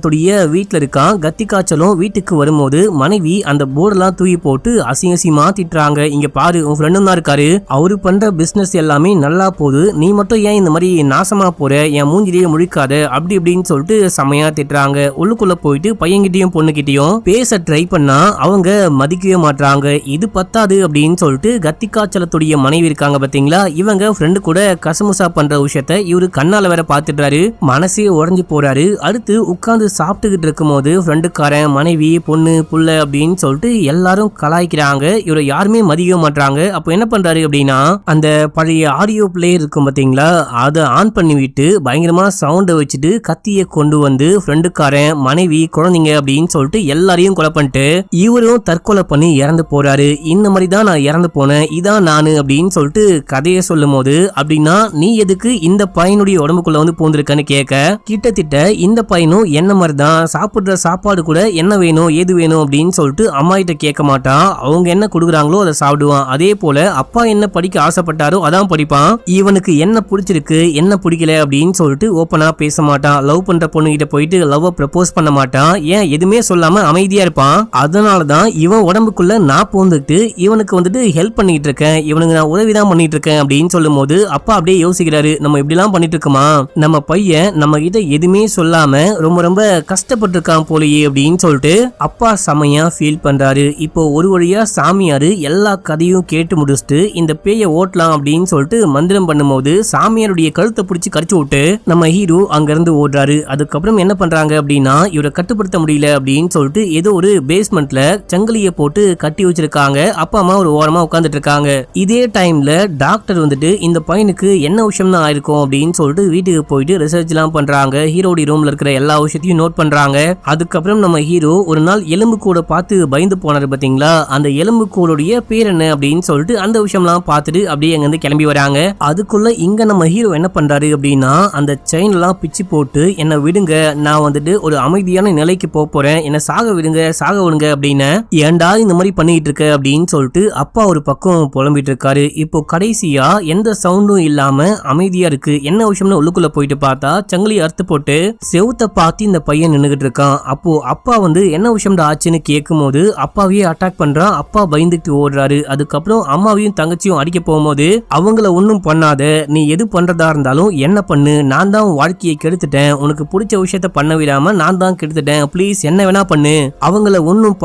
வீட்டுல இருக்கான். கத்திகாச்சலம் வீட்டுக்கு வரும்போது மனைவி அந்த போர்டெல்லாம் தூக்கி போட்டு அசிங்கசியமா திட்டுறாங்க. இங்க பாரு உன் ஃப்ரெண்டும் தான் இருக்காரு, அவரு பண்ற பிசினஸ் எல்லாமே நல்லா போகுது, நீ மட்டும் ஏன் இந்த மாதிரி நாசமா போற, என் மூஞ்சிலேயே முழிக்காத அப்படி இப்படின்னு சொல்லிட்டு செமையா திட்டுறாங்க. உள்ளுக்குள்ள போயிட்டு பையன்கிட்டயும் பொண்ணுகிட்டயும் பேச ட்ரை பண்ணா அவங்க மதிக்கவே மாட்டாங்க. இது பத்தாது அப்படின்னு சொல்லிட்டு கத்திகாச்சலத்துடைய மனைவி இருக்காங்க பாத்தீங்களா, இவங்க ஃப்ரெண்டு கூட கசமுசா பண்ற விஷயத்த இவரு கண்ணால வேற பாத்துட்டாரு. மனசே உடஞ்சு போறாரு. அடுத்து உட்கார்ந்து சாப்பிட்டுக்கிட்டு இருக்கும் போது ஃப்ரெண்டுக்காரன் மனைவி பொண்ணு புள்ள அப்படின்னு சொல்லிட்டு எல்லாரும் கலாய்க்கிறாங்க. இவரை யாருமே மதிக்க மாட்டாங்க. அப்போ என்ன பண்றாரு அப்படின்னா அந்த பழைய ஆடியோ பிளேயர் இருக்கும் பாத்தீங்களா, அதை ஆன் பண்ணி விட்டு பயங்கரமா சவுண்டை வச்சுட்டு கத்தியை கொண்டு வந்து ஃப்ரெண்டுக்காரன் மனைவி குழந்தைங்க அப்படின்னு சொல்லிட்டு எல்லாரையும் கொலை பண்ணிட்டு இவரும் தற்கொலை பண்ணி இறந்து போறாரு. இந்த மாதிரி தான் நான் இறந்து போனேன், இதான் நானு அப்படின்னு சொல்லிட்டு கதையை சொல்லும் போது, அப்படின்னா நீ எதுக்கு இந்த பையனுடைய உடம்புக்குள்ள வந்து பூந்திருக்கன்னு கேட்க, கிட்டத்தட்ட இந்த பையனும் என்ன மாதிரி தான் சாப்பிடுற சாப்பாடு கூட என்ன வேணும் ஏது வேணும் அப்படின்னு சொல்லிட்டு அம்மா கிட்ட கேட்க மாட்டான். அவங்க என்ன கொடுக்குறாங்களோ அதை சாப்பிடுவான். அதே போல அப்பா என்ன படிக்க ஆசைப்பட்டாரோ அதான் படிப்பான். இவனுக்கு என்ன பிடிச்சிருக்கு என்ன பிடிக்கல அப்படின்னு சொல்லிட்டு ஓப்பனா பேச மாட்டான். லவ் பண்ற பொண்ணு கிட்ட போயிட்டு லவ் ப்ரப்போஸ் பண்ண மாட்டான். ஏன் எதுவுமே சொல்லாம அமைதியா இருப்பான். அதனாலதான் இவன் உடம்புக்குள்ள நான் பூந்துட்டு இவனுக்கு வந்துட்டு ஹெல்ப் பண்ணிட்டு இருக்கேன், இவனுக்கு நான் உதவிதான் பண்ணிட்டு இருக்கேன் அப்படின்னு சொல்லும் போது அப்பா அப்படியே யோசிக்கிறாரு, நம்ம இப்படி எல்லாம் பண்ணிட்டு இருக்கோமா, நம்ம பையன் நம்ம கிட்ட எதுவுமே சொல்லாம ரொம்ப ரொம்ப ரொம்ப கஷ்டப்பட்டிருக்கான் போலயே அப்படின்னு சொல்லிட்டு அப்பா செமையா ஃபீல் பண்றாரு. இப்போ ஒரு வழியா சாமியாரு எல்லா கதையும் கேட்டு முடிச்சுட்டு இந்த பேயை ஓட்டலாம் அப்படின்னு சொல்லிட்டு மந்திரம் பண்ணும்போது சாமியாருடைய கழுத்தை பிடிச்சி கடிச்சு விட்டு நம்ம ஹீரோ அங்க இருந்து ஓடுறாரு. அதுக்கப்புறம் என்ன பண்றாங்க அப்படின்னா இவரை கட்டுப்படுத்த முடியல அப்படின்னு சொல்லிட்டு ஏதோ ஒரு பேஸ்மெண்ட்ல சங்கிலிய போட்டு கட்டி வச்சிருக்காங்க. அப்பா அம்மா ஒரு ஓரமா உட்கார்ந்துட்டு இருக்காங்க. இதே டைம்ல டாக்டர் வந்துட்டு இந்த பையனுக்கு என்ன விஷயம் தான் ஆயிருக்கும் அப்படின்னு சொல்லிட்டு வீட்டுக்கு போயிட்டு ரிசர்ச் எல்லாம் பண்றாங்க. ஹீரோடி ரூம்ல இருக்கிற எல்லா விஷயத்தையும் நோட் பண்றாங்க. அதுக்கப்புறம் நம்ம ஹீரோ ஒரு நாள் எலும்பு கூட பார்த்து பயந்து போனாரு பாத்தீங்களா, அந்த எலும்பு கூடைய பேர் என்ன அப்படின்னு சொல்லிட்டு அந்த விஷயம்லாம் பார்த்துட்டு அப்படியே அங்க இருந்து கிளம்பி வராங்க. அதுக்குள்ள இங்க நம்ம ஹீரோ என்ன பண்றாரு அப்படின்னா அந்த செயின் எல்லாம் பிச்சு போட்டு என்ன விடுங்க, நான் வந்துட்டு ஒரு அமைதியான நிலைக்கு போறேன், என்ன சாக விடுங்க அப்படின்னு ஏன்டா இந்த மாதிரி பண்ணிட்டு இருக்க அப்படின்னு சொல்லிட்டு அப்பா ஒரு பக்கம் புலம்பிட்டு இருக்காரு. இப்போ கடைசியா எந்த சவுண்டும் இல்லாம அமைதியா இருக்கு. என்ன விஷயம்னு உள்ளுக்குள்ள போயிட்டு பார்த்தா சங்கிலி அறுத்து போட்டு செவுத்த பார்த்து இந்த பையன் நின்னுகிட்டு இருக்கான். அப்போ அப்பா வந்து என்ன விஷயம் ஆச்சுன்னு கேட்கும் போது அப்பாவையே அட்டாக் பண்றான். அப்பா பயந்துட்டு ஓடுறாரு. அதுக்கப்புறம் அம்மாவையும் தங்கச்சியும் அடிக்க போகும்போது அவங்கள ஒன்னும் பண்ணாத, நீ எது பண்றதா இருந்தாலும் என்ன பண்ணு, நான் தான் வாழ்க்கையை கெடுத்துட்டேன், உனக்கு பிடிச்ச விஷயத்த பண்ண விடாம நான் தான் கெடுத்துட்டேன், ப்ளீஸ் என்ன வேணா பண்ணு, அவங்கள ஒன்னும்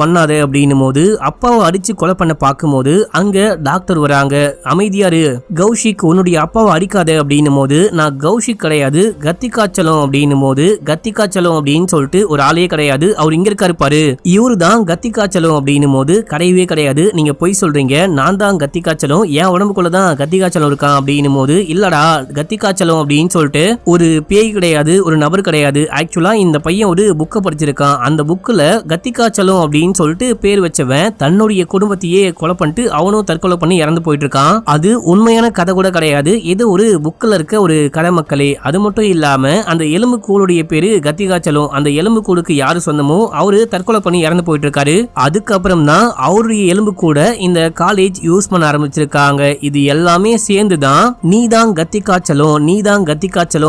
பண்ணாத அப்படின்னும் போது அப்பாவை அடிச்சு கொலை பண்ண பார்க்கும்போது அங்க டாக்டர் வராங்க. அமைதியாரு கௌஷிக், உன்னுடைய அப்பாவை அடிக்காத அப்படின்னும் போது நான் கௌஷிக் கிடையாது கத்திகாச்சலம் அப்படின்னும் போது கத்திகாச்சலம் அப்படின்னு சொல்லிட்டு ஒரு ஆளையே கிடையாது, அவர் இங்க இருக்காரு பாரு, இவரு தான் கத்திகாச்சலம் அப்படின்னும் போது கிடையவே கிடையாது, நீங்க பொய் சொல்றீங்க, நான் தான் கத்திகாச்சலம், என் உடம்புக்குள்ளதான் கத்திகாச்சலம் இருக்கான் அப்படின்னும் போது இல்லடா கத்திகாச்சலம் அப்படின்னு சொல்லிட்டு ஒரு பேய் கிடையாது, ஒரு நபர் கிடையாது, ஆக்சுவலா இந்த பையன் ஒரு புக்கை படிச்சிருக்கான், அந்த புக்ல கத்திகாச்சலம் அப்படின்னு சொல்லிட்டு பேர் வச்சவன் தன்னுடைய குடும்பத்தையே கொலை பண்ணிட்டு அவனும் தற்கொலை பண்ணி இறந்து போயிட்டு இருக்கான். அது உண்மையான கதை கூட கிடையாது, இது ஒரு புக்ல இருக்க ஒரு கதை மக்களே. அது மட்டும் இல்லாம அந்த எலும்பு கூளுடைய பேரு கத்திகாச்சலம், அந்த எலும்பு கூடுக்கு யாரு சொந்தமோ அவரு தற்கொலை பண்ணி இறந்து போயிட்டு இருக்காரு. அதுக்கப்புறம் தான் அவருடைய எலும்பு கூட இந்த காலேஜ் யூஸ் பண்ண ஆரம்பிச்சிருக்காங்க. இது எல்லாமே சேர்ந்துதான் நீதான் கத்திகாச்சலம்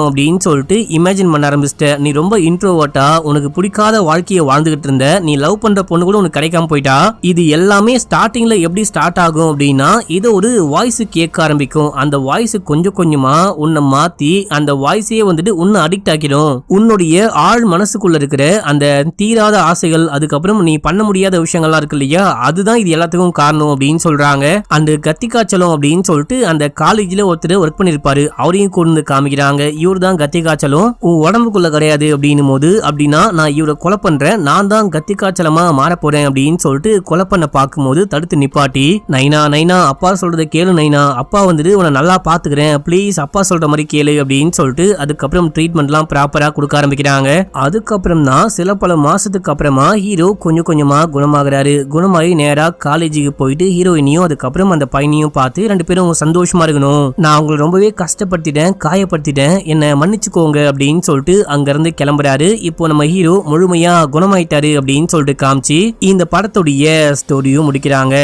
அப்படின்னு சொல்லிட்டு இமேஜின் பண்ண ஆரம்பிச்சிட்ட. நீ ரொம்ப இன்ட்ரோவர்ட்டா, உனக்கு பிடிக்காத வாழ்க்கையை வாழ்ந்துகிட்டு இருந்த, நீ லவ் பண்ற பொண்ணு கூட உனக்கு கிடைக்காம போயிட்டா. இது எல்லாமே ஸ்டார்டிங்ல எப்படி ஸ்டார்ட் ஆகும் அப்படின்னா இது ஒரு வாய்ஸ் கேட்க ஆரம்பிக்கும். அந்த வாய்ஸ் கொஞ்சம் கொஞ்சமா உன்னை மாத்தி அந்த வாய்ஸே வந்துட்டு உன்னை அடிக்ட் ஆக்கிடும். உன்னுடைய ஆழ் மனசுக்குள்ள இருக்கிற அந்த தீராத ஆசைகள், அதுக்கப்புறம் நீ பண்ண முடியாத விஷயங்கள்லாம் இருக்கு இல்லையா, அதுதான் இது எல்லாத்துக்கும் காரணம் அப்படின்னு சொல்றாங்க. அந்த கத்திகாச்சலம் அப்படின்னு சொல்லிட்டு அந்த காலேஜ்ல ஒருத்தர் ஒர்க் பண்ணிருப்பாரு, அவரையும் கொண்டு காமிக்கிறாங்க. இவர் தான் கத்திகாச்சலம், உன் உடம்புக்குள்ள கிடையாது அப்படின்னும் போது அப்படின்னா நான் இவரை கொலை பண்றேன், நான் தான் கத்திகாச்சலமா மாற போறேன் அப்படின்னு சொல்லிட்டு கொலை பண்ண பார்க்கும்போது தடுத்து நிப்பாட்டி நைனா அப்பா சொல்றத கேளு நைனா, அப்பா வந்துட்டு உன்னை நல்லா பாத்துக்கிறேன், பிளீஸ் அப்பா சொல்ற மாதிரி கேளு அப்படின்னு சொல்லிட்டு அதுக்கப்புறம் ட்ரீட்மெண்ட்லாம் ப்ராப்பரா கொடுக்க ஆரம்பிக்கிறாங்க. அதுக்கப்புறம் தான் சில பல மாசத்துக்கு அப்புறமா ஹீரோ கொஞ்சம் கொஞ்சமா குணமாகறாரு. குணமாகி நேரா காலேஜுக்கு போயிட்டு ஹீரோயினையும் அதுக்கப்புறம் அந்த பையனையும் பார்த்து ரெண்டு பேரும் சந்தோஷமா இருக்கணும், நான் உங்களை ரொம்பவே கஷ்டப்படுத்திட்டேன், காயப்படுத்திட்டேன், என்ன மன்னிச்சுக்கோங்க அப்படின்னு சொல்லிட்டு அங்க இருந்து கிளம்புறாரு. இப்போ நம்ம ஹீரோ முழுமையா குணமாயிட்டாரு அப்படின்னு சொல்லிட்டு காமிச்சு இந்த படத்துடைய ஸ்டோரியும் முடிக்கிறாங்க.